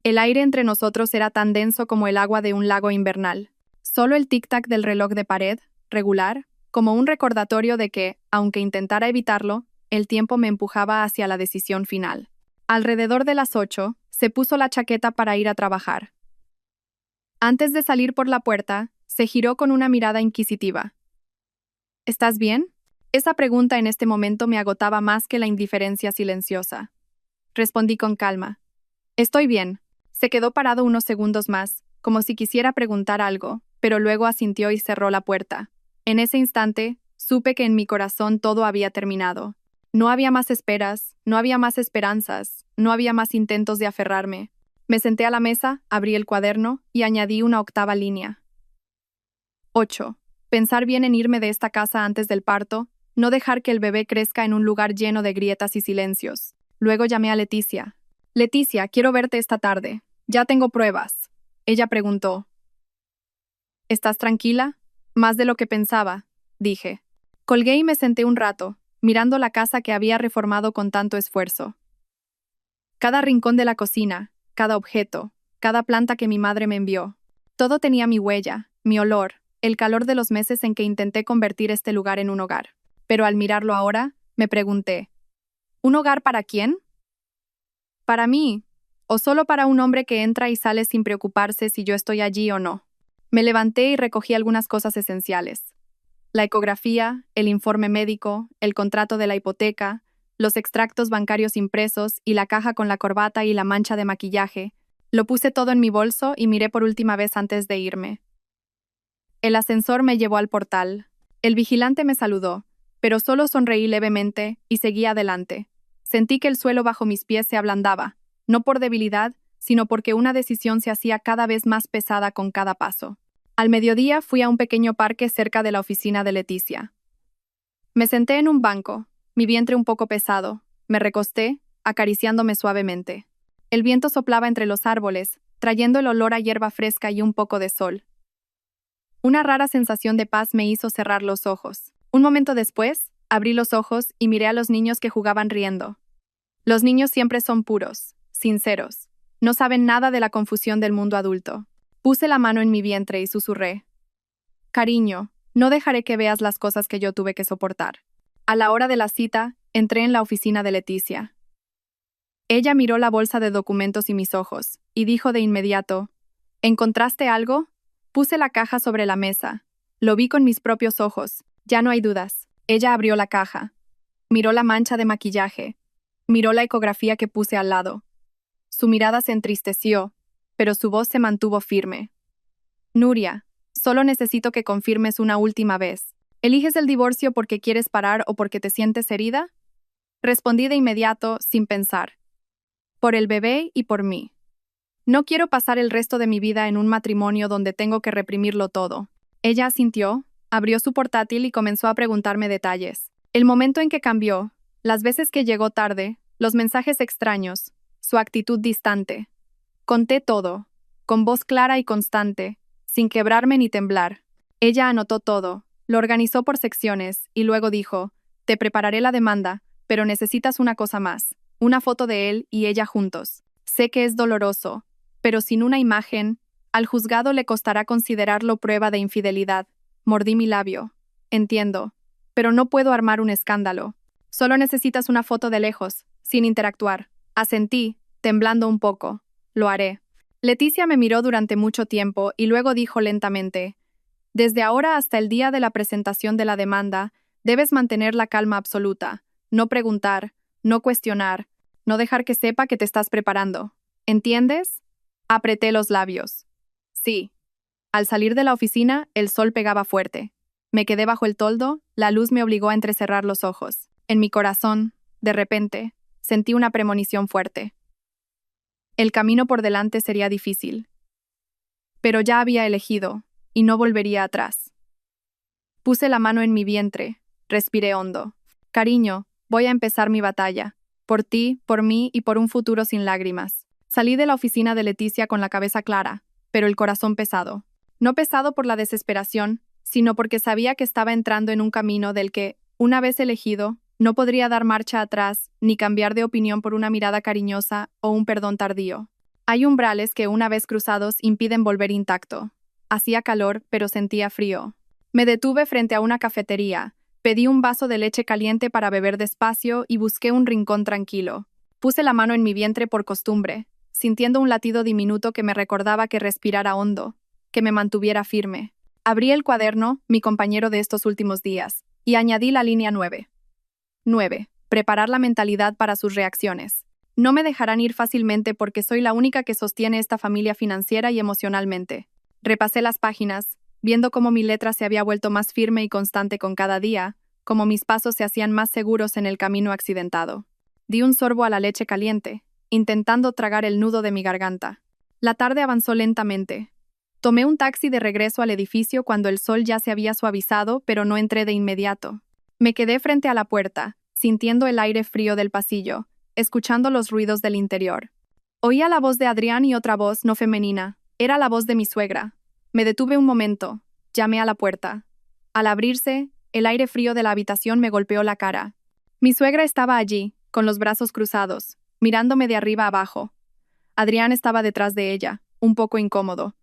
[SPEAKER 1] El aire entre nosotros era tan denso como el agua de un lago invernal. Solo el tic-tac del reloj de pared, regular, como un recordatorio de que, aunque intentara evitarlo, el tiempo me empujaba hacia la decisión final. Alrededor de las 8, se puso la chaqueta para ir a trabajar. Antes de salir por la puerta, se giró con una mirada inquisitiva. ¿Estás bien? Esa pregunta en este momento me agotaba más que la indiferencia silenciosa. Respondí con calma. Estoy bien. Se quedó parado unos segundos más, como si quisiera preguntar algo, pero luego asintió y cerró la puerta. En ese instante, supe que en mi corazón todo había terminado. No había más esperas, no había más esperanzas, no había más intentos de aferrarme. Me senté a la mesa, abrí el cuaderno y añadí una octava línea. 8. Pensar bien en irme de esta casa antes del parto, no dejar que el bebé crezca en un lugar lleno de grietas y silencios. Luego llamé a Leticia. Leticia, quiero verte esta tarde. Ya tengo pruebas. Ella preguntó. ¿Estás tranquila? Más de lo que pensaba, dije. Colgué y me senté un rato, mirando la casa que había reformado con tanto esfuerzo. Cada rincón de la cocina, cada objeto, cada planta que mi madre me envió. Todo tenía mi huella, mi olor, el calor de los meses en que intenté convertir este lugar en un hogar. Pero al mirarlo ahora, me pregunté, ¿un hogar para quién? ¿Para mí? ¿O solo para un hombre que entra y sale sin preocuparse si yo estoy allí o no? Me levanté y recogí algunas cosas esenciales. La ecografía, el informe médico, el contrato de la hipoteca, los extractos bancarios impresos y la caja con la corbata y la mancha de maquillaje. Lo puse todo en mi bolso y miré por última vez antes de irme. El ascensor me llevó al portal. El vigilante me saludó, pero solo sonreí levemente y seguí adelante. Sentí que el suelo bajo mis pies se ablandaba, no por debilidad, sino porque una decisión se hacía cada vez más pesada con cada paso. Al mediodía fui a un pequeño parque cerca de la oficina de Leticia. Me senté en un banco, mi vientre un poco pesado. Me recosté, acariciándome suavemente. El viento soplaba entre los árboles, trayendo el olor a hierba fresca y un poco de sol. Una rara sensación de paz me hizo cerrar los ojos. Un momento después, abrí los ojos y miré a los niños que jugaban riendo. Los niños siempre son puros, sinceros. No saben nada de la confusión del mundo adulto. Puse la mano en mi vientre y susurré. Cariño, no dejaré que veas las cosas que yo tuve que soportar. A la hora de la cita, entré en la oficina de Leticia. Ella miró la bolsa de documentos y mis ojos, y dijo de inmediato, ¿encontraste algo? Puse la caja sobre la mesa. Lo vi con mis propios ojos. Ya no hay dudas. Ella abrió la caja. Miró la mancha de maquillaje. Miró la ecografía que puse al lado. Su mirada se entristeció, pero su voz se mantuvo firme. Nuria, solo necesito que confirmes una última vez. ¿Eliges el divorcio porque quieres parar o porque te sientes herida? Respondí de inmediato, sin pensar. Por el bebé y por mí. No quiero pasar el resto de mi vida en un matrimonio donde tengo que reprimirlo todo. Ella asintió, abrió su portátil y comenzó a preguntarme detalles. El momento en que cambió, las veces que llegó tarde, los mensajes extraños, su actitud distante. Conté todo, con voz clara y constante, sin quebrarme ni temblar. Ella anotó todo, lo organizó por secciones y luego dijo, te prepararé la demanda, pero necesitas una cosa más, una foto de él y ella juntos. Sé que es doloroso, pero sin una imagen, al juzgado le costará considerarlo prueba de infidelidad. Mordí mi labio. Entiendo, pero no puedo armar un escándalo. Solo necesitas una foto de lejos, sin interactuar. Asentí, temblando un poco. Lo haré. Leticia me miró durante mucho tiempo y luego dijo lentamente, desde ahora hasta el día de la presentación de la demanda, debes mantener la calma absoluta, no preguntar, no cuestionar, no dejar que sepa que te estás preparando. ¿Entiendes? Apreté los labios. Sí. Al salir de la oficina, el sol pegaba fuerte. Me quedé bajo el toldo, la luz me obligó a entrecerrar los ojos. En mi corazón, de repente, sentí una premonición fuerte. El camino por delante sería difícil. Pero ya había elegido, y no volvería atrás. Puse la mano en mi vientre, respiré hondo. Cariño, voy a empezar mi batalla. Por ti, por mí y por un futuro sin lágrimas. Salí de la oficina de Leticia con la cabeza clara, pero el corazón pesado. No pesado por la desesperación, sino porque sabía que estaba entrando en un camino del que, una vez elegido, no podría dar marcha atrás ni cambiar de opinión por una mirada cariñosa o un perdón tardío. Hay umbrales que una vez cruzados impiden volver intacto. Hacía calor, pero sentía frío. Me detuve frente a una cafetería, pedí un vaso de leche caliente para beber despacio y busqué un rincón tranquilo. Puse la mano en mi vientre por costumbre, sintiendo un latido diminuto que me recordaba que respirara hondo, que me mantuviera firme. Abrí el cuaderno, mi compañero de estos últimos días, y añadí la línea 9. 9. Preparar la mentalidad para sus reacciones. No me dejarán ir fácilmente porque soy la única que sostiene esta familia financiera y emocionalmente. Repasé las páginas, viendo cómo mi letra se había vuelto más firme y constante con cada día, cómo mis pasos se hacían más seguros en el camino accidentado. Di un sorbo a la leche caliente, intentando tragar el nudo de mi garganta. La tarde avanzó lentamente. Tomé un taxi de regreso al edificio cuando el sol ya se había suavizado, pero no entré de inmediato. Me quedé frente a la puerta, sintiendo el aire frío del pasillo, escuchando los ruidos del interior. Oía la voz de Adrián y otra voz no femenina. Era la voz de mi suegra. Me detuve un momento. Llamé a la puerta. Al abrirse, el aire frío de la habitación me golpeó la cara. Mi suegra estaba allí, con los brazos cruzados, mirándome de arriba abajo. Adrián estaba detrás de ella, un poco incómodo.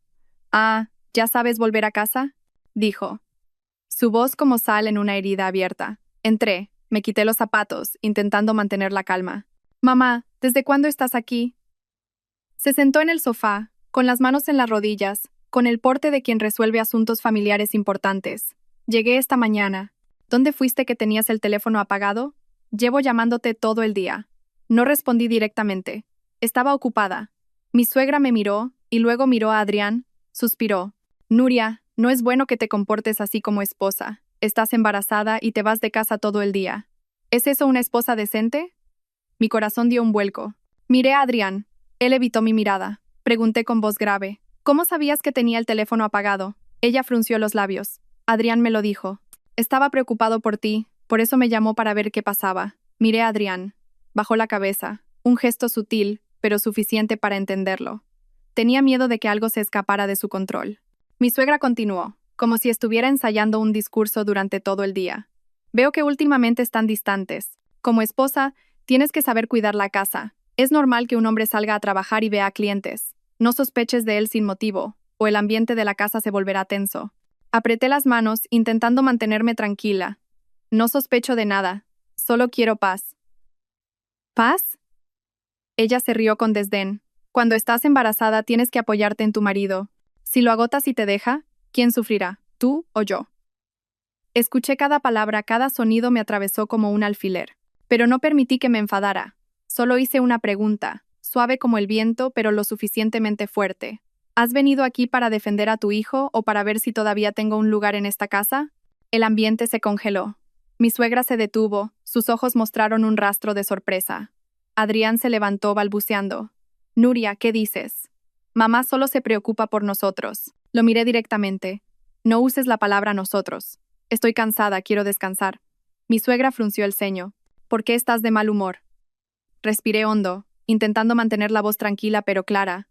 [SPEAKER 1] «Ah, ¿ya sabes volver a casa?», dijo. Su voz como sal en una herida abierta. Entré, me quité los zapatos, intentando mantener la calma. «Mamá, ¿desde cuándo estás aquí?». Se sentó en el sofá, con las manos en las rodillas, con el porte de quien resuelve asuntos familiares importantes. «Llegué esta mañana. ¿Dónde fuiste que tenías el teléfono apagado? Llevo llamándote todo el día». No respondí directamente. Estaba ocupada. Mi suegra me miró, y luego miró a Adrián. Suspiró. «Nuria, no es bueno que te comportes así como esposa. Estás embarazada y te vas de casa todo el día. ¿Es eso una esposa decente?». Mi corazón dio un vuelco. Miré a Adrián. Él evitó mi mirada. Pregunté con voz grave. «¿Cómo sabías que tenía el teléfono apagado?». Ella frunció los labios. Adrián me lo dijo. «Estaba preocupado por ti, por eso me llamó para ver qué pasaba». Miré a Adrián. Bajó la cabeza. Un gesto sutil, pero suficiente para entenderlo. Tenía miedo de que algo se escapara de su control. Mi suegra continuó, como si estuviera ensayando un discurso durante todo el día. «Veo que últimamente están distantes. Como esposa, tienes que saber cuidar la casa. Es normal que un hombre salga a trabajar y vea a clientes. No sospeches de él sin motivo, o el ambiente de la casa se volverá tenso». Apreté las manos, intentando mantenerme tranquila. «No sospecho de nada. Solo quiero paz». «¿Paz?». Ella se rió con desdén. «Cuando estás embarazada tienes que apoyarte en tu marido. Si lo agotas y te deja, ¿quién sufrirá, tú o yo?». Escuché cada palabra, cada sonido me atravesó como un alfiler. Pero no permití que me enfadara. Solo hice una pregunta, suave como el viento, pero lo suficientemente fuerte. ¿Has venido aquí para defender a tu hijo o para ver si todavía tengo un lugar en esta casa? El ambiente se congeló. Mi suegra se detuvo, sus ojos mostraron un rastro de sorpresa. Adrián se levantó balbuceando. Nuria, ¿qué dices? Mamá solo se preocupa por nosotros. Lo miré directamente. No uses la palabra nosotros. Estoy cansada, quiero descansar. Mi suegra frunció el ceño. ¿Por qué estás de mal humor? Respiré hondo, intentando mantener la voz tranquila pero clara.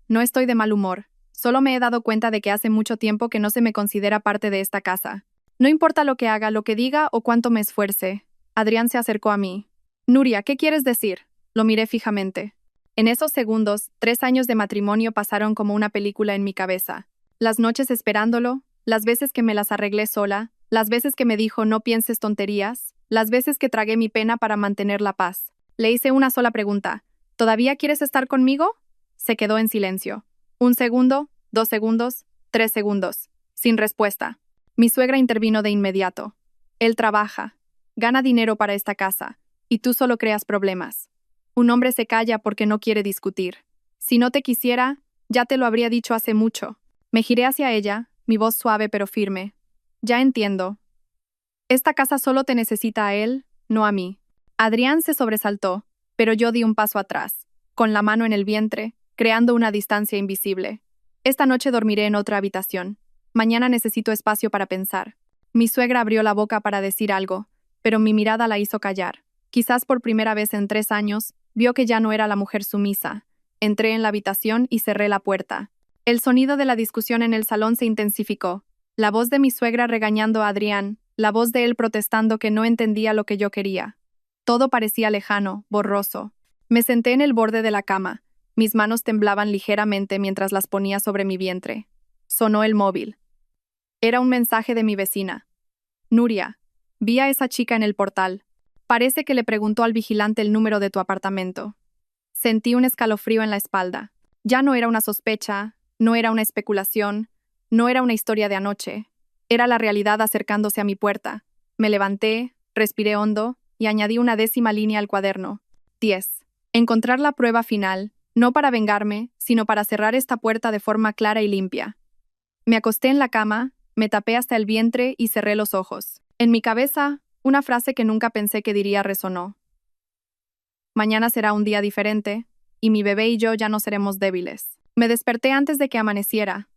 [SPEAKER 1] No estoy de mal humor. Solo me he dado cuenta de que hace mucho tiempo que no se me considera parte de esta casa. No importa lo que haga, lo que diga o cuánto me esfuerce. Adrián se acercó a mí. Nuria, ¿qué quieres decir? Lo miré fijamente. En esos segundos, 3 años de matrimonio pasaron como una película en mi cabeza. Las noches esperándolo, las veces que me las arreglé sola, las veces que me dijo no pienses tonterías, las veces que tragué mi pena para mantener la paz. Le hice una sola pregunta. ¿Todavía quieres estar conmigo? Se quedó en silencio. 1 segundo, 2 segundos, 3 segundos. Sin respuesta. Mi suegra intervino de inmediato. Él trabaja, gana dinero para esta casa, y tú solo creas problemas. Un hombre se calla porque no quiere discutir. Si no te quisiera, ya te lo habría dicho hace mucho. Me giré hacia ella, mi voz suave pero firme. Ya entiendo. Esta casa solo te necesita a él, no a mí. Adrián se sobresaltó, pero yo di un paso atrás, con la mano en el vientre, creando una distancia invisible. Esta noche dormiré en otra habitación. Mañana necesito espacio para pensar. Mi suegra abrió la boca para decir algo, pero mi mirada la hizo callar. Quizás por primera vez en 3 años, vio que ya no era la mujer sumisa. Entré en la habitación y cerré la puerta. El sonido de la discusión en el salón se intensificó. La voz de mi suegra regañando a Adrián, la voz de él protestando que no entendía lo que yo quería. Todo parecía lejano, borroso. Me senté en el borde de la cama. Mis manos temblaban ligeramente mientras las ponía sobre mi vientre. Sonó el móvil. Era un mensaje de mi vecina. Nuria, vi a esa chica en el portal. Parece que le preguntó al vigilante el número de tu apartamento. Sentí un escalofrío en la espalda. Ya no era una sospecha, no era una especulación, no era una historia de anoche. Era la realidad acercándose a mi puerta. Me levanté, respiré hondo y añadí una 10ª línea al cuaderno. 10. Encontrar la prueba final, no para vengarme, sino para cerrar esta puerta de forma clara y limpia. Me acosté en la cama, me tapé hasta el vientre y cerré los ojos. En mi cabeza, una frase que nunca pensé que diría resonó. Mañana será un día diferente, y mi bebé y yo ya no seremos débiles. Me desperté antes de que amaneciera.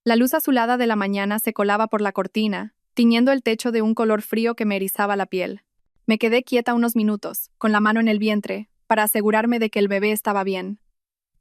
[SPEAKER 1] La luz azulada de la mañana se colaba por la cortina, tiñendo el techo de un color frío que me erizaba la piel. Me quedé quieta unos minutos, con la mano en el vientre, para asegurarme de que el bebé estaba bien.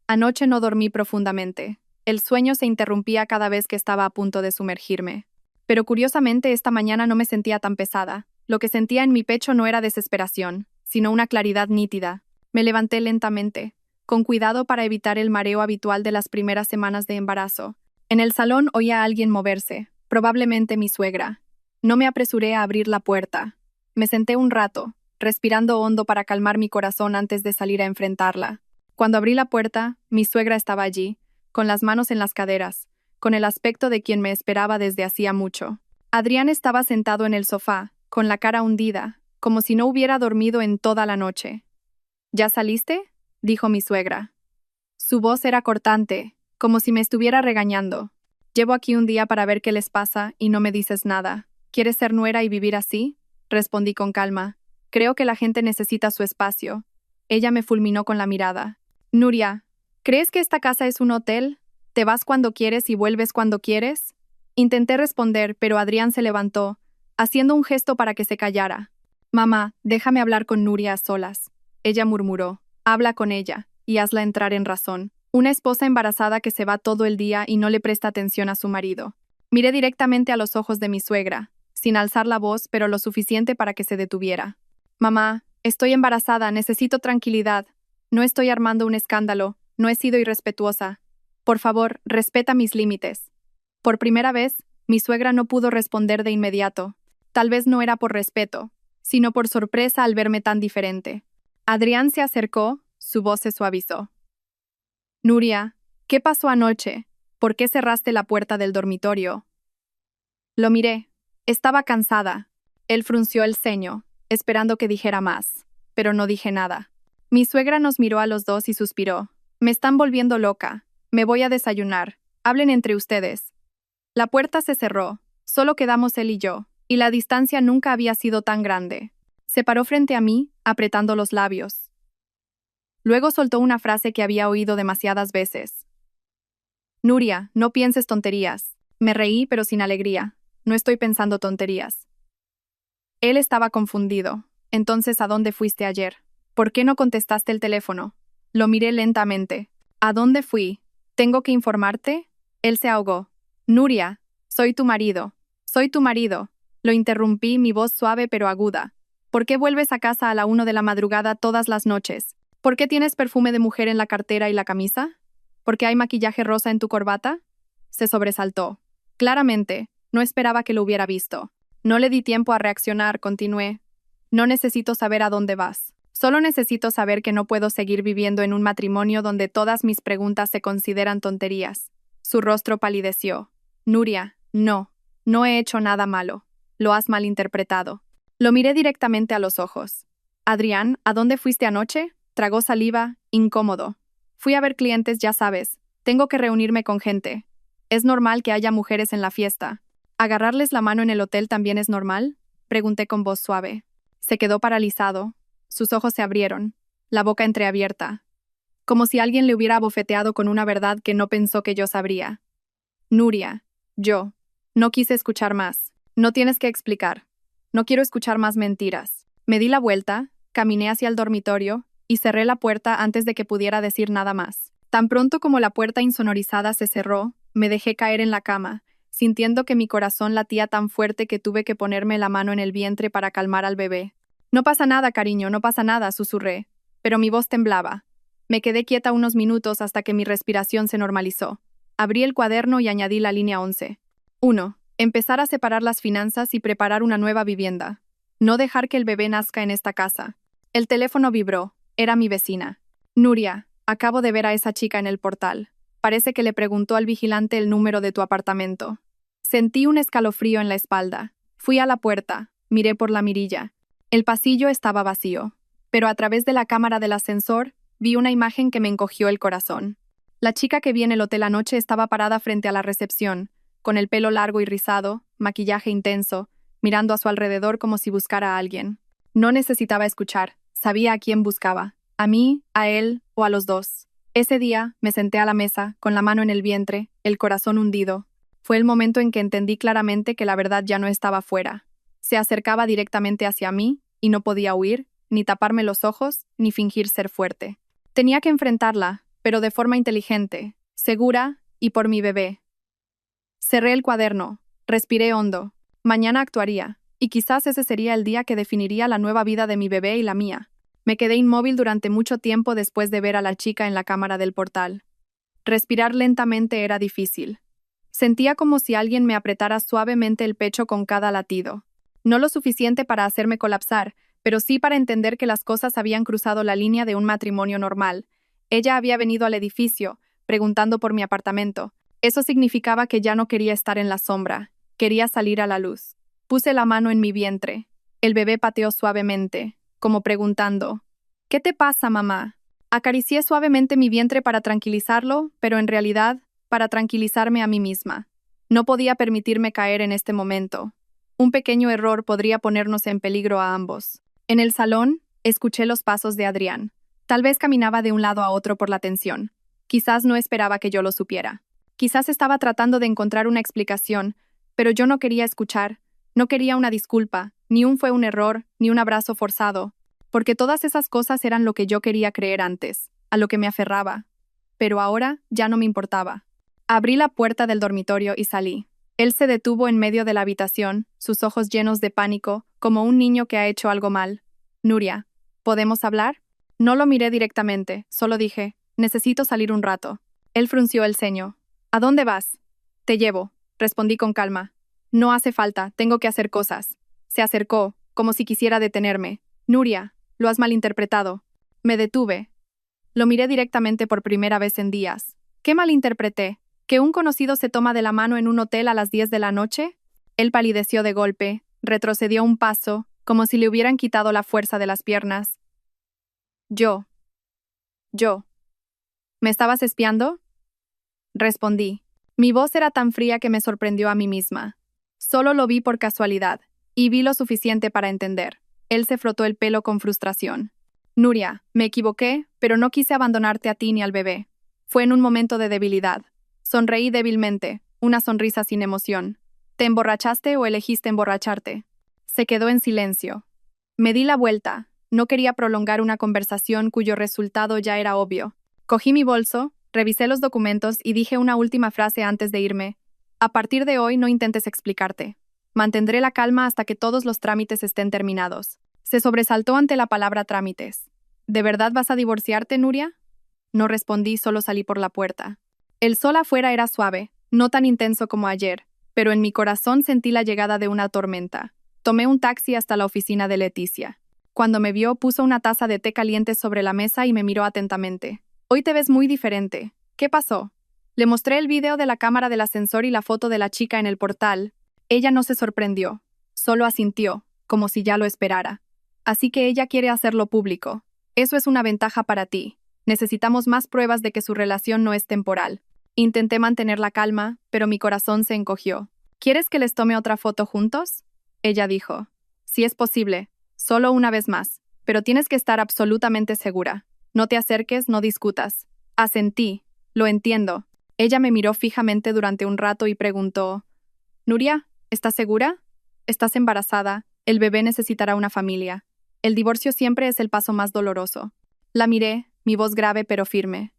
[SPEAKER 1] Anoche no dormí profundamente. El sueño se interrumpía cada vez que estaba a punto de sumergirme. Pero curiosamente esta mañana no me sentía tan pesada. Lo que sentía en mi pecho no era desesperación, sino una claridad nítida. Me levanté lentamente, con cuidado para evitar el mareo habitual de las primeras semanas de embarazo. En el salón oía a alguien moverse, probablemente mi suegra. No me apresuré a abrir la puerta. Me senté un rato, respirando hondo para calmar mi corazón antes de salir a enfrentarla. Cuando abrí la puerta, mi suegra estaba allí, con las manos en las caderas, con el aspecto de quien me esperaba desde hacía mucho. Adrián estaba sentado en el sofá, con la cara hundida, como si no hubiera dormido en toda la noche. ¿Ya saliste?, dijo mi suegra. Su voz era cortante, como si me estuviera regañando. Llevo aquí un día para ver qué les pasa y no me dices nada. ¿Quieres ser nuera y vivir así? Respondí con calma. Creo que la gente necesita su espacio. Ella me fulminó con la mirada. Nuria, ¿crees que esta casa es un hotel? ¿Te vas cuando quieres y vuelves cuando quieres? Intenté responder, pero Adrián se levantó, haciendo un gesto para que se callara. Mamá, déjame hablar con Nuria a solas. Ella murmuró. Habla con ella, y hazla entrar en razón. Una esposa embarazada que se va todo el día y no le presta atención a su marido. Miré directamente a los ojos de mi suegra, sin alzar la voz, pero lo suficiente para que se detuviera. Mamá, estoy embarazada, necesito tranquilidad. No estoy armando un escándalo, no he sido irrespetuosa. Por favor, respeta mis límites. Por primera vez, mi suegra no pudo responder de inmediato. Tal vez no era por respeto, sino por sorpresa al verme tan diferente. Adrián se acercó, su voz se suavizó. Nuria, ¿qué pasó anoche? ¿Por qué cerraste la puerta del dormitorio? Lo miré. Estaba cansada. Él frunció el ceño, esperando que dijera más, pero no dije nada. Mi suegra nos miró a los dos y suspiró. Me están volviendo loca. Me voy a desayunar. Hablen entre ustedes. La puerta se cerró. Solo quedamos él y yo, y la distancia nunca había sido tan grande. Se paró frente a mí, apretando los labios. Luego soltó una frase que había oído demasiadas veces. Nuria, no pienses tonterías. Me reí, pero sin alegría. No estoy pensando tonterías. Él estaba confundido. Entonces, ¿a dónde fuiste ayer? ¿Por qué no contestaste el teléfono? Lo miré lentamente. ¿A dónde fui? ¿Tengo que informarte? Él se ahogó. Nuria, soy tu marido. Soy tu marido. Lo interrumpí, mi voz suave pero aguda. ¿Por qué vuelves a casa a la 1 de la madrugada todas las noches? ¿Por qué tienes perfume de mujer en la cartera y la camisa? ¿Por qué hay maquillaje rosa en tu corbata? Se sobresaltó. Claramente, no esperaba que lo hubiera visto. No le di tiempo a reaccionar, continué. No necesito saber a dónde vas. Solo necesito saber que no puedo seguir viviendo en un matrimonio donde todas mis preguntas se consideran tonterías. Su rostro palideció. Nuria, no he hecho nada malo. Lo has malinterpretado. Lo miré directamente a los ojos. Adrián, ¿a dónde fuiste anoche? Tragó saliva, incómodo. Fui a ver clientes, ya sabes. Tengo que reunirme con gente. ¿Es normal que haya mujeres en la fiesta? ¿Agarrarles la mano en el hotel también es normal? Pregunté con voz suave. Se quedó paralizado. Sus ojos se abrieron, la boca entreabierta, como si alguien le hubiera abofeteado con una verdad que no pensó que yo sabría. Nuria, yo. No quise escuchar más. No tienes que explicar. No quiero escuchar más mentiras. Me di la vuelta, caminé hacia el dormitorio y cerré la puerta antes de que pudiera decir nada más. Tan pronto como la puerta insonorizada se cerró, me dejé caer en la cama, sintiendo que mi corazón latía tan fuerte que tuve que ponerme la mano en el vientre para calmar al bebé. No pasa nada, cariño, no pasa nada, susurré, pero mi voz temblaba. Me quedé quieta unos minutos hasta que mi respiración se normalizó. Abrí el cuaderno y añadí la línea 11. 1. Empezar a separar las finanzas y preparar una nueva vivienda. No dejar que el bebé nazca en esta casa. El teléfono vibró. Era mi vecina. Nuria, acabo de ver a esa chica en el portal. Parece que le preguntó al vigilante el número de tu apartamento. Sentí un escalofrío en la espalda. Fui a la puerta, miré por la mirilla. El pasillo estaba vacío, pero a través de la cámara del ascensor vi una imagen que me encogió el corazón. La chica que vi en el hotel anoche estaba parada frente a la recepción, con el pelo largo y rizado, maquillaje intenso, mirando a su alrededor como si buscara a alguien. No necesitaba escuchar, sabía a quién buscaba, a mí, a él o a los dos. Ese día me senté a la mesa, con la mano en el vientre, el corazón hundido. Fue el momento en que entendí claramente que la verdad ya no estaba fuera. Se acercaba directamente hacia mí, y no podía huir, ni taparme los ojos, ni fingir ser fuerte. Tenía que enfrentarla, pero de forma inteligente, segura y por mi bebé. Cerré el cuaderno, respiré hondo. Mañana actuaría, y quizás ese sería el día que definiría la nueva vida de mi bebé y la mía. Me quedé inmóvil durante mucho tiempo después de ver a la chica en la cámara del portal. Respirar lentamente era difícil. Sentía como si alguien me apretara suavemente el pecho con cada latido. No lo suficiente para hacerme colapsar, pero sí para entender que las cosas habían cruzado la línea de un matrimonio normal. Ella había venido al edificio, preguntando por mi apartamento. Eso significaba que ya no quería estar en la sombra. Quería salir a la luz. Puse la mano en mi vientre. El bebé pateó suavemente, como preguntando, ¿qué te pasa, mamá? Acaricié suavemente mi vientre para tranquilizarlo, pero en realidad, para tranquilizarme a mí misma. No podía permitirme caer en este momento. Un pequeño error podría ponernos en peligro a ambos. En el salón, escuché los pasos de Adrián. Tal vez caminaba de un lado a otro por la tensión. Quizás no esperaba que yo lo supiera. Quizás estaba tratando de encontrar una explicación, pero yo no quería escuchar. No quería una disculpa, ni un fue un error, ni un abrazo forzado, porque todas esas cosas eran lo que yo quería creer antes, a lo que me aferraba. Pero ahora ya no me importaba. Abrí la puerta del dormitorio y salí. Él se detuvo en medio de la habitación, sus ojos llenos de pánico, como un niño que ha hecho algo mal. Nuria, ¿podemos hablar? No lo miré directamente, solo dije, necesito salir un rato. Él frunció el ceño. ¿A dónde vas? Te llevo, respondí con calma. No hace falta, tengo que hacer cosas. Se acercó, como si quisiera detenerme. Nuria, lo has malinterpretado. Me detuve. Lo miré directamente por primera vez en días. ¿Qué malinterpreté? ¿Que un conocido se toma de la mano en un hotel a las 10 de la noche? Él palideció de golpe, retrocedió un paso, como si le hubieran quitado la fuerza de las piernas. Yo. ¿Me estabas espiando? Respondí. Mi voz era tan fría que me sorprendió a mí misma. Solo lo vi por casualidad, y vi lo suficiente para entender. Él se frotó el pelo con frustración. Nuria, me equivoqué, pero no quise abandonarte a ti ni al bebé. Fue en un momento de debilidad. Sonreí débilmente, una sonrisa sin emoción. ¿Te emborrachaste o elegiste emborracharte? Se quedó en silencio. Me di la vuelta. No quería prolongar una conversación cuyo resultado ya era obvio. Cogí mi bolso, revisé los documentos y dije una última frase antes de irme. A partir de hoy no intentes explicarte. Mantendré la calma hasta que todos los trámites estén terminados. Se sobresaltó ante la palabra trámites. ¿De verdad vas a divorciarte, Nuria? No respondí, solo salí por la puerta. El sol afuera era suave, no tan intenso como ayer, pero en mi corazón sentí la llegada de una tormenta. Tomé un taxi hasta la oficina de Leticia. Cuando me vio, puso una taza de té caliente sobre la mesa y me miró atentamente. Hoy te ves muy diferente. ¿Qué pasó? Le mostré el video de la cámara del ascensor y la foto de la chica en el portal. Ella no se sorprendió, solo asintió, como si ya lo esperara. Así que ella quiere hacerlo público. Eso es una ventaja para ti. Necesitamos más pruebas de que su relación no es temporal. Intenté mantener la calma, pero mi corazón se encogió. ¿Quieres que les tome otra foto juntos? Ella dijo. Si es posible, solo una vez más, pero tienes que estar absolutamente segura. No te acerques, no discutas. Asentí. Lo entiendo. Ella me miró fijamente durante un rato y preguntó, Nuria, ¿estás segura? Estás embarazada. El bebé necesitará una familia. El divorcio siempre es el paso más doloroso. La miré, mi voz grave pero firme.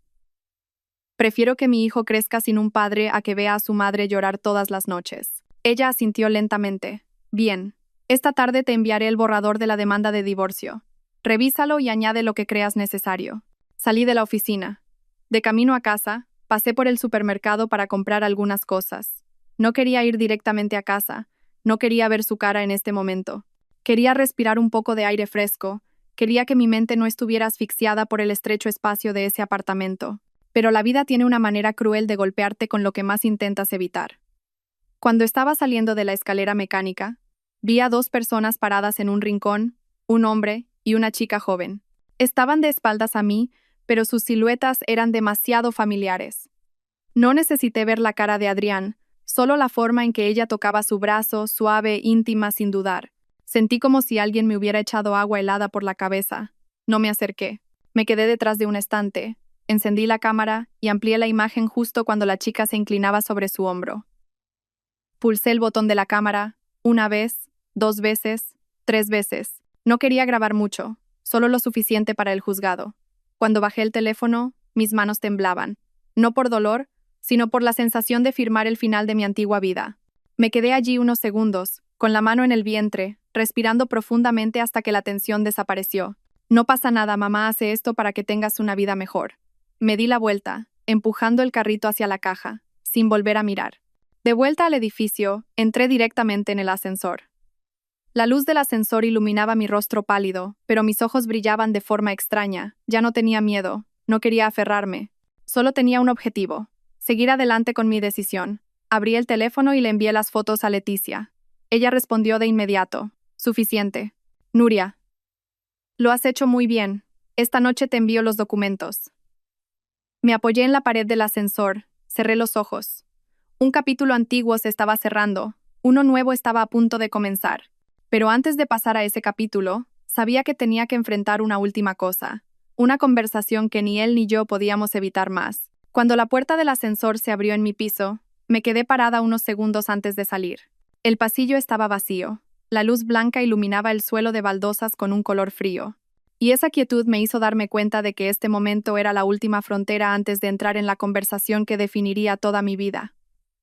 [SPEAKER 1] Prefiero que mi hijo crezca sin un padre a que vea a su madre llorar todas las noches. Ella asintió lentamente. Bien. Esta tarde te enviaré el borrador de la demanda de divorcio. Revísalo y añade lo que creas necesario. Salí de la oficina. De camino a casa, pasé por el supermercado para comprar algunas cosas. No quería ir directamente a casa. No quería ver su cara en este momento. Quería respirar un poco de aire fresco. Quería que mi mente no estuviera asfixiada por el estrecho espacio de ese apartamento. Pero la vida tiene una manera cruel de golpearte con lo que más intentas evitar. Cuando estaba saliendo de la escalera mecánica, vi a dos personas paradas en un rincón, un hombre y una chica joven. Estaban de espaldas a mí, pero sus siluetas eran demasiado familiares. No necesité ver la cara de Adrián, solo la forma en que ella tocaba su brazo, suave, íntima, sin dudar. Sentí como si alguien me hubiera echado agua helada por la cabeza. No me acerqué. Me quedé detrás de un estante. Encendí la cámara y amplié la imagen justo cuando la chica se inclinaba sobre su hombro. Pulsé el botón de la cámara, una vez, 2 veces, 3 veces. No quería grabar mucho, solo lo suficiente para el juzgado. Cuando bajé el teléfono, mis manos temblaban. No por dolor, sino por la sensación de firmar el final de mi antigua vida. Me quedé allí unos segundos, con la mano en el vientre, respirando profundamente hasta que la tensión desapareció. No pasa nada, mamá hace esto para que tengas una vida mejor. Me di la vuelta, empujando el carrito hacia la caja, sin volver a mirar. De vuelta al edificio, entré directamente en el ascensor. La luz del ascensor iluminaba mi rostro pálido, pero mis ojos brillaban de forma extraña. Ya no tenía miedo, no quería aferrarme. Solo tenía un objetivo: seguir adelante con mi decisión. Abrí el teléfono y le envié las fotos a Leticia. Ella respondió de inmediato. Suficiente. Nuria. Lo has hecho muy bien. Esta noche te envío los documentos. Me apoyé en la pared del ascensor, cerré los ojos. Un capítulo antiguo se estaba cerrando, uno nuevo estaba a punto de comenzar. Pero antes de pasar a ese capítulo, sabía que tenía que enfrentar una última cosa, una conversación que ni él ni yo podíamos evitar más. Cuando la puerta del ascensor se abrió en mi piso, me quedé parada unos segundos antes de salir. El pasillo estaba vacío. La luz blanca iluminaba el suelo de baldosas con un color frío. Y esa quietud me hizo darme cuenta de que este momento era la última frontera antes de entrar en la conversación que definiría toda mi vida.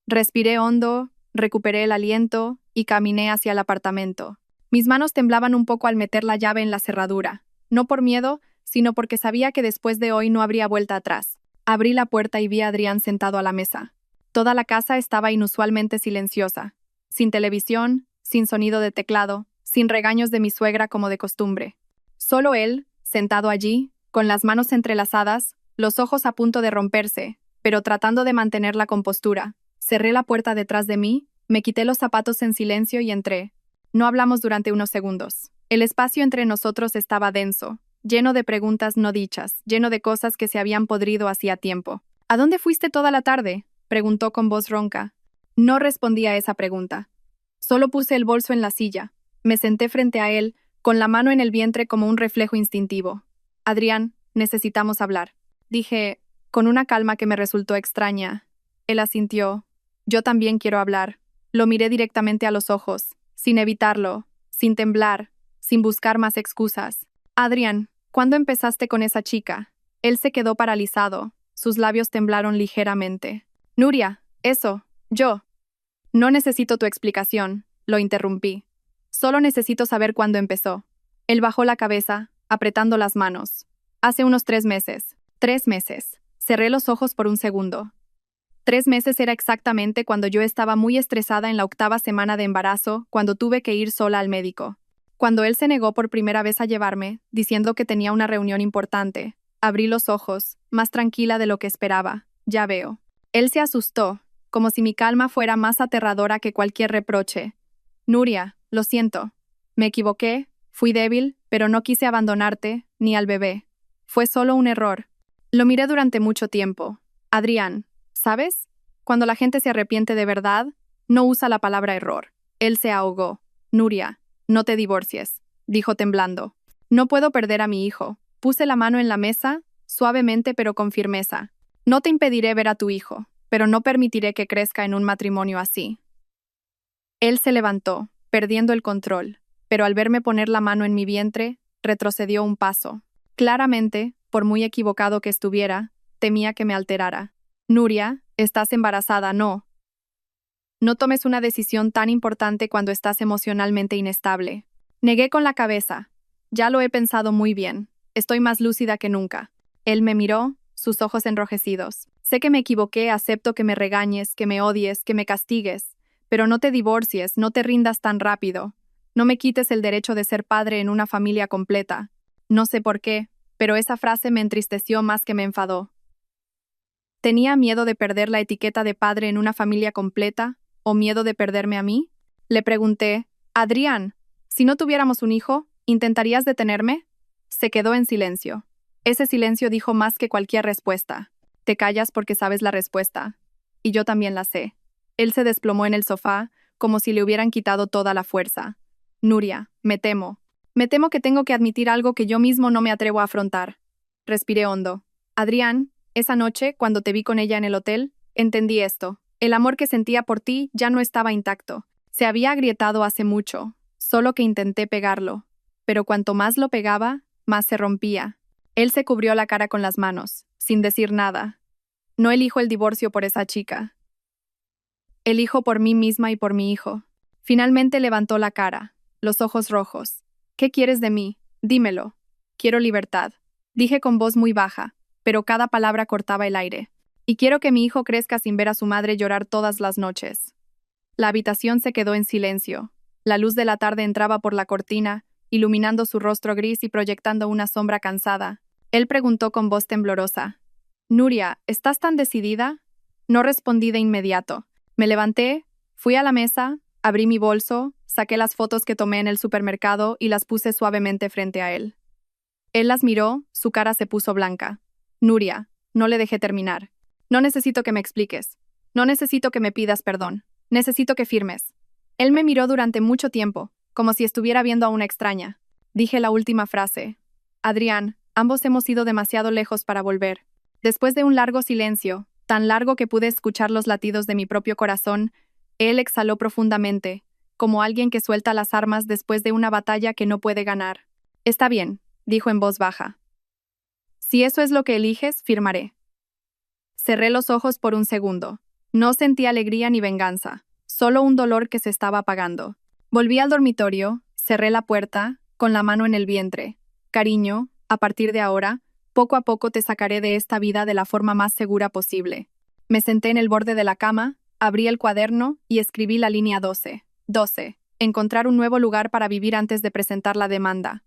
[SPEAKER 1] Respiré hondo, recuperé el aliento y caminé hacia el apartamento. Mis manos temblaban un poco al meter la llave en la cerradura, no por miedo, sino porque sabía que después de hoy no habría vuelta atrás. Abrí la puerta y vi a Adrián sentado a la mesa. Toda la casa estaba inusualmente silenciosa, sin televisión, sin sonido de teclado, sin regaños de mi suegra como de costumbre. Solo él, sentado allí, con las manos entrelazadas, los ojos a punto de romperse, pero tratando de mantener la compostura. Cerré la puerta detrás de mí Me quité los zapatos en silencio y entré. No hablamos durante unos segundos. El espacio entre nosotros estaba denso, lleno de preguntas no dichas, lleno de cosas que se habían podrido hacía tiempo. ¿A dónde fuiste toda la tarde?, preguntó con voz ronca. No respondí a esa pregunta. Solo puse el bolso en la silla. Me senté frente a él, con la mano en el vientre como un reflejo instintivo. Adrián, necesitamos hablar. Dije, con una calma que me resultó extraña. Él asintió. Yo también quiero hablar. Lo miré directamente a los ojos, sin evitarlo, sin temblar, sin buscar más excusas. Adrián, ¿cuándo empezaste con esa chica? Él se quedó paralizado. Sus labios temblaron ligeramente. Nuria, eso, yo. No necesito tu explicación, lo interrumpí. Solo necesito saber cuándo empezó. Él bajó la cabeza, apretando las manos. Hace unos 3 meses. 3 meses. Cerré los ojos por un segundo. 3 meses era exactamente cuando yo estaba muy estresada en la 8ª semana de embarazo, cuando tuve que ir sola al médico. Cuando él se negó por primera vez a llevarme, diciendo que tenía una reunión importante, abrí los ojos, más tranquila de lo que esperaba. Ya veo. Él se asustó, como si mi calma fuera más aterradora que cualquier reproche. Nuria, lo siento. Me equivoqué, fui débil, pero no quise abandonarte, ni al bebé. Fue solo un error. Lo miré durante mucho tiempo. Adrián, ¿sabes? Cuando la gente se arrepiente de verdad, no usa la palabra error. Él se ahogó. Nuria, no te divorcies, dijo temblando. No puedo perder a mi hijo. Puse la mano en la mesa, suavemente pero con firmeza. No te impediré ver a tu hijo, pero no permitiré que crezca en un matrimonio así. Él se levantó, perdiendo el control, pero al verme poner la mano en mi vientre, retrocedió un paso. Claramente, por muy equivocado que estuviera, temía que me alterara. Nuria, estás embarazada, no. No tomes una decisión tan importante cuando estás emocionalmente inestable. Negué con la cabeza. Ya lo he pensado muy bien. Estoy más lúcida que nunca. Él me miró, sus ojos enrojecidos. Sé que me equivoqué, acepto que me regañes, que me odies, que me castigues. Pero no te divorcies, no te rindas tan rápido. No me quites el derecho de ser padre en una familia completa. No sé por qué, pero esa frase me entristeció más que me enfadó. ¿Tenía miedo de perder la etiqueta de padre en una familia completa? ¿O miedo de perderme a mí? Le pregunté, Adrián, si no tuviéramos un hijo, ¿intentarías detenerme? Se quedó en silencio. Ese silencio dijo más que cualquier respuesta. Te callas porque sabes la respuesta. Y yo también la sé. Él se desplomó en el sofá, como si le hubieran quitado toda la fuerza. Nuria, me temo. Me temo que tengo que admitir algo que yo mismo no me atrevo a afrontar. Respiré hondo. Adrián, esa noche, cuando te vi con ella en el hotel, entendí esto. El amor que sentía por ti ya no estaba intacto. Se había agrietado hace mucho, solo que intenté pegarlo. Pero cuanto más lo pegaba, más se rompía. Él se cubrió la cara con las manos, sin decir nada. No elijo el divorcio por esa chica. Elijo por mí misma y por mi hijo. Finalmente levantó la cara, los ojos rojos. ¿Qué quieres de mí? Dímelo. Quiero libertad. Dije con voz muy baja, pero cada palabra cortaba el aire. Y quiero que mi hijo crezca sin ver a su madre llorar todas las noches. La habitación se quedó en silencio. La luz de la tarde entraba por la cortina, iluminando su rostro gris y proyectando una sombra cansada. Él preguntó con voz temblorosa. Nuria, ¿estás tan decidida? No respondí de inmediato. Me levanté, fui a la mesa, abrí mi bolso, saqué las fotos que tomé en el supermercado y las puse suavemente frente a él. Él las miró, su cara se puso blanca. Nuria, no le dejé terminar. No necesito que me expliques. No necesito que me pidas perdón. Necesito que firmes. Él me miró durante mucho tiempo, como si estuviera viendo a una extraña. Dije la última frase. Adrián, ambos hemos ido demasiado lejos para volver. Después de un largo silencio, tan largo que pude escuchar los latidos de mi propio corazón, él exhaló profundamente, como alguien que suelta las armas después de una batalla que no puede ganar. Está bien, dijo en voz baja. Si eso es lo que eliges, firmaré. Cerré los ojos por un segundo. No sentí alegría ni venganza, solo un dolor que se estaba apagando. Volví al dormitorio, cerré la puerta, con la mano en el vientre. Cariño, a partir de ahora, poco a poco te sacaré de esta vida de la forma más segura posible. Me senté en el borde de la cama, abrí el cuaderno y escribí la línea 12. 12. Encontrar un nuevo lugar para vivir antes de presentar la demanda.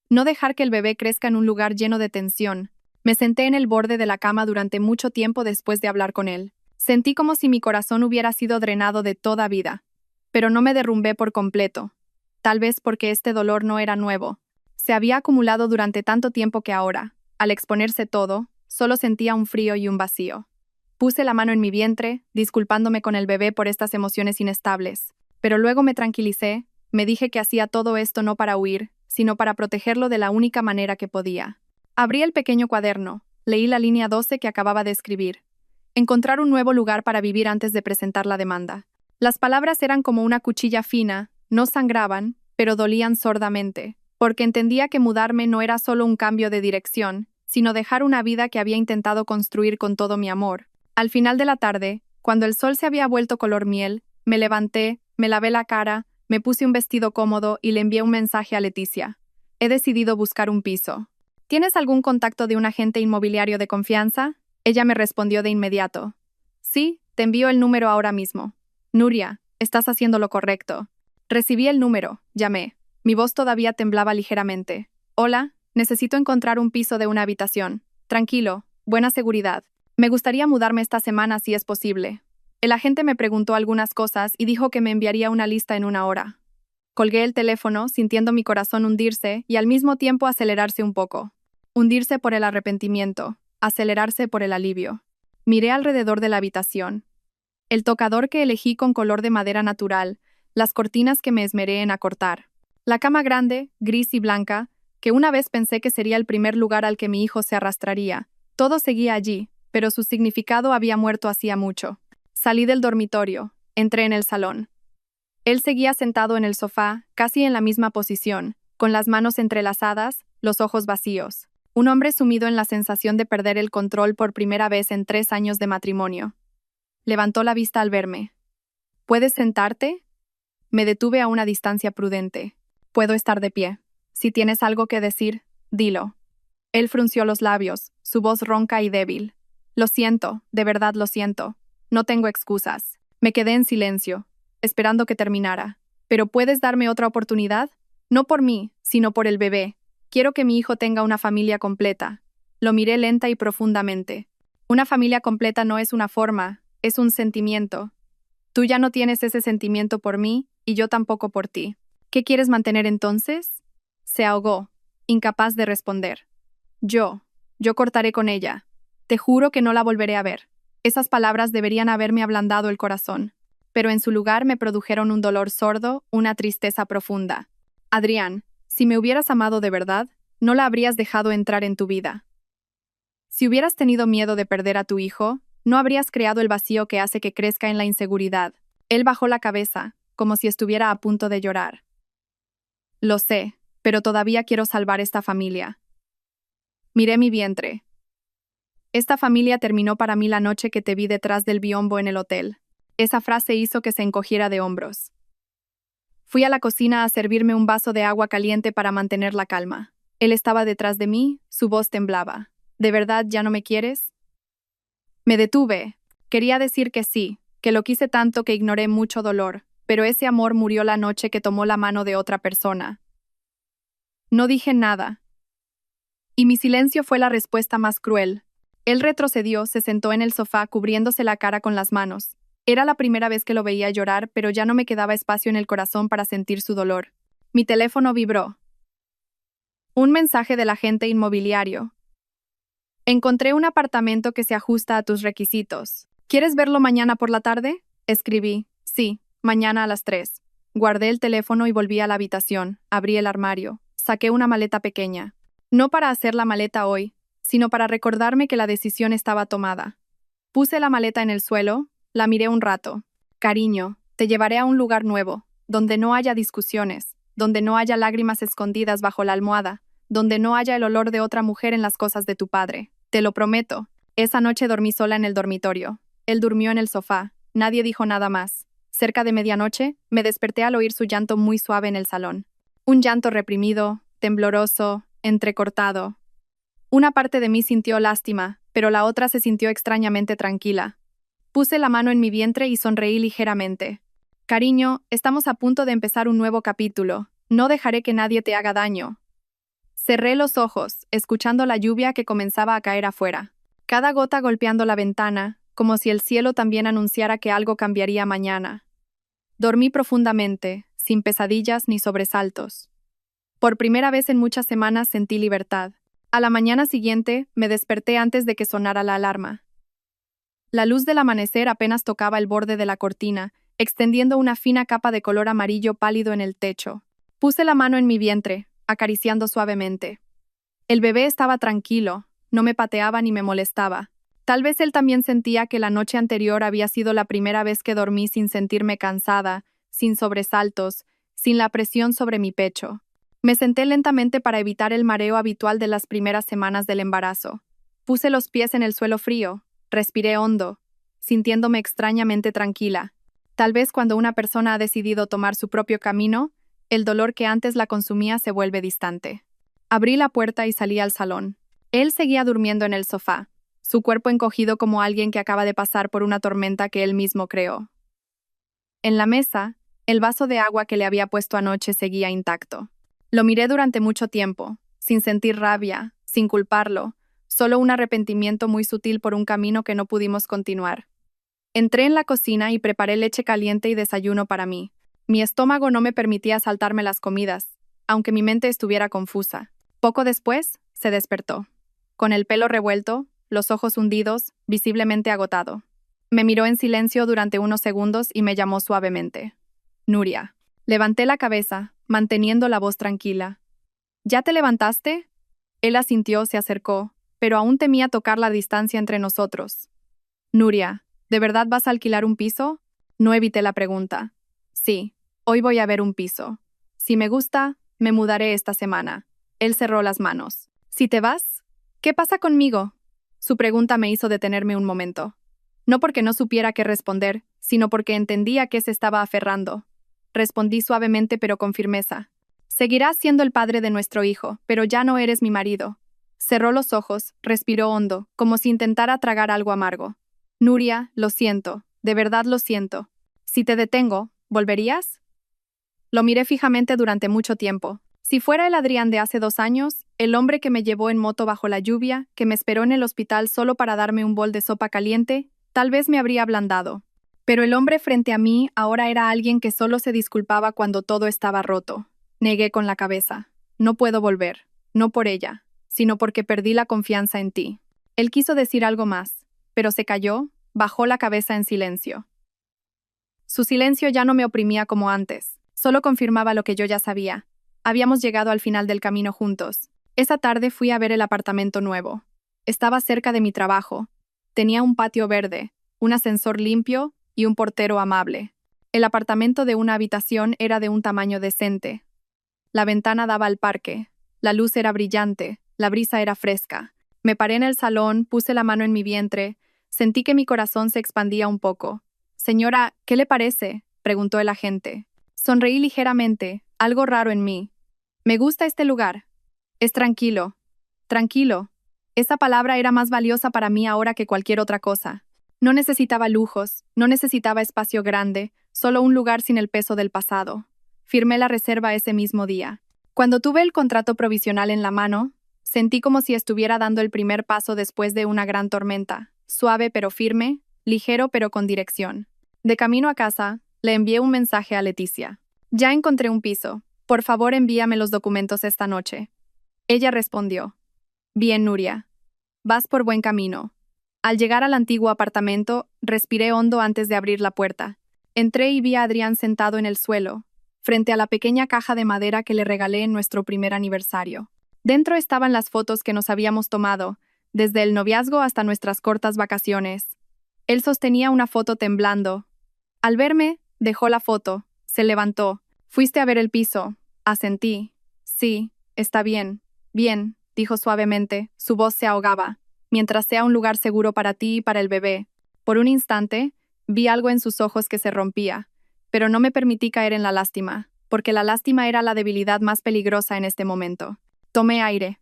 [SPEAKER 1] No dejar que el bebé crezca en un lugar lleno de tensión. Me senté en el borde de la cama durante mucho tiempo después de hablar con él. Sentí como si mi corazón hubiera sido drenado de toda vida. pero no me derrumbé por completo. Tal vez porque este dolor no era nuevo. Se había acumulado durante tanto tiempo que ahora, al exponerse todo, solo sentía un frío y un vacío. Puse la mano en mi vientre, disculpándome con el bebé por estas emociones inestables, pero luego me tranquilicé, me dije que hacía todo esto no para huir, sino para protegerlo de la única manera que podía. Abrí el pequeño cuaderno, leí la línea 12 que acababa de escribir. Encontrar un nuevo lugar para vivir antes de presentar la demanda. Las palabras eran como una cuchilla fina, no sangraban, pero dolían sordamente, porque entendía que mudarme no era solo un cambio de dirección, sino dejar una vida que había intentado construir con todo mi amor. Al final de la tarde, cuando el sol se había vuelto color miel, me levanté, me lavé la cara, me puse un vestido cómodo y le envié un mensaje a Leticia. He decidido buscar un piso. ¿Tienes algún contacto de un agente inmobiliario de confianza? Ella me respondió de inmediato. Sí, te envío el número ahora mismo. Nuria, estás haciendo lo correcto. Recibí el número, llamé. Mi voz todavía temblaba ligeramente. Hola, necesito encontrar un piso de una habitación. Tranquilo, buena seguridad. Me gustaría mudarme esta semana si es posible. El agente me preguntó algunas cosas y dijo que me enviaría una lista en una hora. Colgué el teléfono, sintiendo mi corazón hundirse y al mismo tiempo acelerarse un poco. Hundirse por el arrepentimiento, acelerarse por el alivio. Miré alrededor de la habitación. El tocador que elegí con color de madera natural, las cortinas que me esmeré en acortar. La cama grande, gris y blanca, que una vez pensé que sería el primer lugar al que mi hijo se arrastraría. Todo seguía allí, pero su significado había muerto hacía mucho. Salí del dormitorio, entré en el salón. Él seguía sentado en el sofá, casi en la misma posición, con las manos entrelazadas, los ojos vacíos. Un hombre sumido en la sensación de perder el control por primera vez en 3 años de matrimonio. Levantó la vista al verme. ¿Puedes sentarte? Me detuve a una distancia prudente. Puedo estar de pie. Si tienes algo que decir, dilo. Él frunció los labios, su voz ronca y débil. Lo siento, de verdad lo siento. No tengo excusas. Me quedé en silencio, esperando que terminara. ¿Pero puedes darme otra oportunidad? No por mí, sino por el bebé. Quiero que mi hijo tenga una familia completa. Lo miré lenta y profundamente. Una familia completa no es una forma, es un sentimiento. Tú ya no tienes ese sentimiento por mí, y yo tampoco por ti. ¿Qué quieres mantener entonces? Se ahogó, incapaz de responder. Yo cortaré con ella. Te juro que no la volveré a ver. Esas palabras deberían haberme ablandado el corazón, pero en su lugar me produjeron un dolor sordo, una tristeza profunda. Adrián, si me hubieras amado de verdad, no la habrías dejado entrar en tu vida. Si hubieras tenido miedo de perder a tu hijo, no habrías creado el vacío que hace que crezca en la inseguridad. Él bajó la cabeza, como si estuviera a punto de llorar. Lo sé, pero todavía quiero salvar esta familia. Miré mi vientre. Esta familia terminó para mí la noche que te vi detrás del biombo en el hotel. Esa frase hizo que se encogiera de hombros. Fui a la cocina a servirme un vaso de agua caliente para mantener la calma. Él estaba detrás de mí, su voz temblaba. ¿De verdad ya no me quieres? Me detuve. Quería decir que sí, que lo quise tanto que ignoré mucho dolor, pero ese amor murió la noche que tomó la mano de otra persona. No dije nada. Y mi silencio fue la respuesta más cruel. Él retrocedió, se sentó en el sofá cubriéndose la cara con las manos. Era la primera vez que lo veía llorar, pero ya no me quedaba espacio en el corazón para sentir su dolor. Mi teléfono vibró. Un mensaje del agente inmobiliario. Encontré un apartamento que se ajusta a tus requisitos. ¿Quieres verlo mañana por la tarde? Escribí. Sí, mañana a las 3. Guardé el teléfono y volví a la habitación. Abrí el armario. Saqué una maleta pequeña. No para hacer la maleta hoy, sino para recordarme que la decisión estaba tomada. Puse la maleta en el suelo, la miré un rato. Cariño, te llevaré a un lugar nuevo, donde no haya discusiones, donde no haya lágrimas escondidas bajo la almohada, donde no haya el olor de otra mujer en las cosas de tu padre. Te lo prometo. Esa noche dormí sola en el dormitorio. Él durmió en el sofá. Nadie dijo nada más. Cerca de medianoche, me desperté al oír su llanto muy suave en el salón. Un llanto reprimido, tembloroso, entrecortado. Una parte de mí sintió lástima, pero la otra se sintió extrañamente tranquila. Puse la mano en mi vientre y sonreí ligeramente. Cariño, estamos a punto de empezar un nuevo capítulo. No dejaré que nadie te haga daño. Cerré los ojos, escuchando la lluvia que comenzaba a caer afuera. Cada gota golpeando la ventana, como si el cielo también anunciara que algo cambiaría mañana. Dormí profundamente, sin pesadillas ni sobresaltos. Por primera vez en muchas semanas sentí libertad. A la mañana siguiente, me desperté antes de que sonara la alarma. La luz del amanecer apenas tocaba el borde de la cortina, extendiendo una fina capa de color amarillo pálido en el techo. Puse la mano en mi vientre, acariciando suavemente. El bebé estaba tranquilo, no me pateaba ni me molestaba. Tal vez él también sentía que la noche anterior había sido la primera vez que dormí sin sentirme cansada, sin sobresaltos, sin la presión sobre mi pecho. Me senté lentamente para evitar el mareo habitual de las primeras semanas del embarazo. Puse los pies en el suelo frío, respiré hondo, sintiéndome extrañamente tranquila. Tal vez cuando una persona ha decidido tomar su propio camino, el dolor que antes la consumía se vuelve distante. Abrí la puerta y salí al salón. Él seguía durmiendo en el sofá, su cuerpo encogido como alguien que acaba de pasar por una tormenta que él mismo creó. En la mesa, el vaso de agua que le había puesto anoche seguía intacto. Lo miré durante mucho tiempo, sin sentir rabia, sin culparlo, solo un arrepentimiento muy sutil por un camino que no pudimos continuar. Entré en la cocina y preparé leche caliente y desayuno para mí. Mi estómago no me permitía saltarme las comidas, aunque mi mente estuviera confusa. Poco después, se despertó. Con el pelo revuelto, los ojos hundidos, visiblemente agotado. Me miró en silencio durante unos segundos y me llamó suavemente. Nuria. Levanté la cabeza, manteniendo la voz tranquila. ¿Ya te levantaste? Él asintió, se acercó, pero aún temía tocar la distancia entre nosotros. Nuria, ¿de verdad vas a alquilar un piso? No evité la pregunta. Sí, hoy voy a ver un piso. Si me gusta, me mudaré esta semana. Él cerró las manos. ¿Si te vas? ¿Qué pasa conmigo? Su pregunta me hizo detenerme un momento. No porque no supiera qué responder, sino porque entendía que se estaba aferrando. Respondí suavemente pero con firmeza. Seguirás siendo el padre de nuestro hijo, pero ya no eres mi marido. Cerró los ojos, respiró hondo, como si intentara tragar algo amargo. Nuria, lo siento, de verdad lo siento. Si te detengo, ¿volverías? Lo miré fijamente durante mucho tiempo. Si fuera el Adrián de hace 2 años, el hombre que me llevó en moto bajo la lluvia, que me esperó en el hospital solo para darme un bol de sopa caliente, tal vez me habría ablandado. Pero el hombre frente a mí ahora era alguien que solo se disculpaba cuando todo estaba roto. Negué con la cabeza. No puedo volver. No por ella, sino porque perdí la confianza en ti. Él quiso decir algo más, pero se calló, bajó la cabeza en silencio. Su silencio ya no me oprimía como antes, solo confirmaba lo que yo ya sabía. Habíamos llegado al final del camino juntos. Esa tarde fui a ver el apartamento nuevo. Estaba cerca de mi trabajo. Tenía un patio verde, un ascensor limpio y un portero amable. El apartamento de una habitación era de un tamaño decente. La ventana daba al parque. La luz era brillante, la brisa era fresca. Me paré en el salón, puse la mano en mi vientre, sentí que mi corazón se expandía un poco. «Señora, ¿qué le parece?», preguntó el agente. Sonreí ligeramente, algo raro en mí. «Me gusta este lugar. Es tranquilo. Tranquilo». Esa palabra era más valiosa para mí ahora que cualquier otra cosa. No necesitaba lujos, no necesitaba espacio grande, solo un lugar sin el peso del pasado. Firmé la reserva ese mismo día. Cuando tuve el contrato provisional en la mano, sentí como si estuviera dando el primer paso después de una gran tormenta, suave pero firme, ligero pero con dirección. De camino a casa, le envié un mensaje a Leticia. «Ya encontré un piso. Por favor, envíame los documentos esta noche». Ella respondió. «Bien, Nuria. Vas por buen camino». Al llegar al antiguo apartamento, respiré hondo antes de abrir la puerta. Entré y vi a Adrián sentado en el suelo, frente a la pequeña caja de madera que le regalé en nuestro primer aniversario. Dentro estaban las fotos que nos habíamos tomado, desde el noviazgo hasta nuestras cortas vacaciones. Él sostenía una foto temblando. Al verme, dejó la foto, se levantó. «¿Fuiste a ver el piso?», asentí. «Sí, está bien, bien», dijo suavemente, su voz se ahogaba. «Mientras sea un lugar seguro para ti y para el bebé». Por un instante, vi algo en sus ojos que se rompía, pero no me permití caer en la lástima, porque la lástima era la debilidad más peligrosa en este momento. Tomé aire.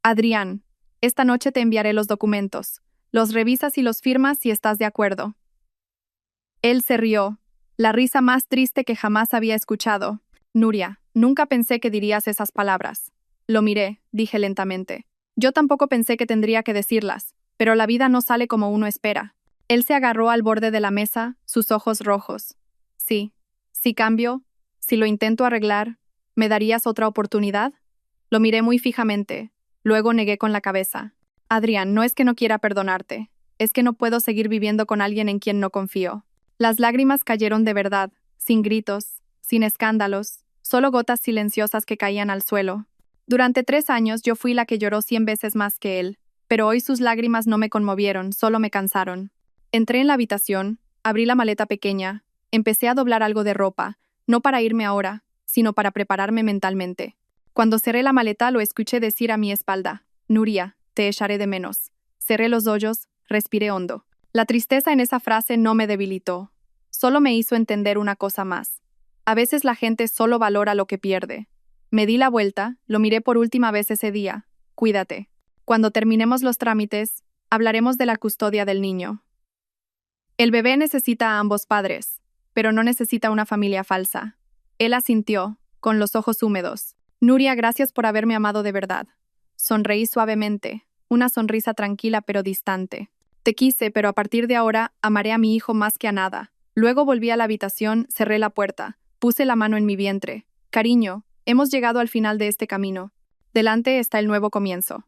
[SPEAKER 1] «Adrián, esta noche te enviaré los documentos. Los revisas y los firmas si estás de acuerdo». Él se rió, la risa más triste que jamás había escuchado. «Nuria, nunca pensé que dirías esas palabras». Lo miré, dije lentamente. Yo tampoco pensé que tendría que decirlas, pero la vida no sale como uno espera. Él se agarró al borde de la mesa, sus ojos rojos. Sí. Si cambio, si lo intento arreglar, ¿me darías otra oportunidad? Lo miré muy fijamente. Luego negué con la cabeza. Adrián, no es que no quiera perdonarte. Es que no puedo seguir viviendo con alguien en quien no confío. Las lágrimas cayeron de verdad, sin gritos, sin escándalos, solo gotas silenciosas que caían al suelo. Durante 3 años yo fui la que lloró 100 veces más que él, pero hoy sus lágrimas no me conmovieron, solo me cansaron. Entré en la habitación, abrí la maleta pequeña, empecé a doblar algo de ropa, no para irme ahora, sino para prepararme mentalmente. Cuando cerré la maleta lo escuché decir a mi espalda, Nuria, te echaré de menos. Cerré los ojos, respiré hondo. La tristeza en esa frase no me debilitó, solo me hizo entender una cosa más. A veces la gente solo valora lo que pierde. Me di la vuelta, lo miré por última vez ese día. Cuídate. Cuando terminemos los trámites, hablaremos de la custodia del niño. El bebé necesita a ambos padres, pero no necesita una familia falsa. Él asintió, con los ojos húmedos. Nuria, gracias por haberme amado de verdad. Sonreí suavemente, una sonrisa tranquila pero distante. Te quise, pero a partir de ahora amaré a mi hijo más que a nada. Luego volví a la habitación, cerré la puerta, puse la mano en mi vientre. Cariño, hemos llegado al final de este camino. Delante está el nuevo comienzo.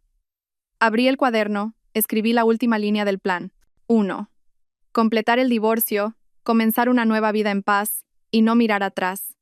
[SPEAKER 1] Abrí el cuaderno, escribí la última línea del plan. 1. Completar el divorcio, comenzar una nueva vida en paz y no mirar atrás.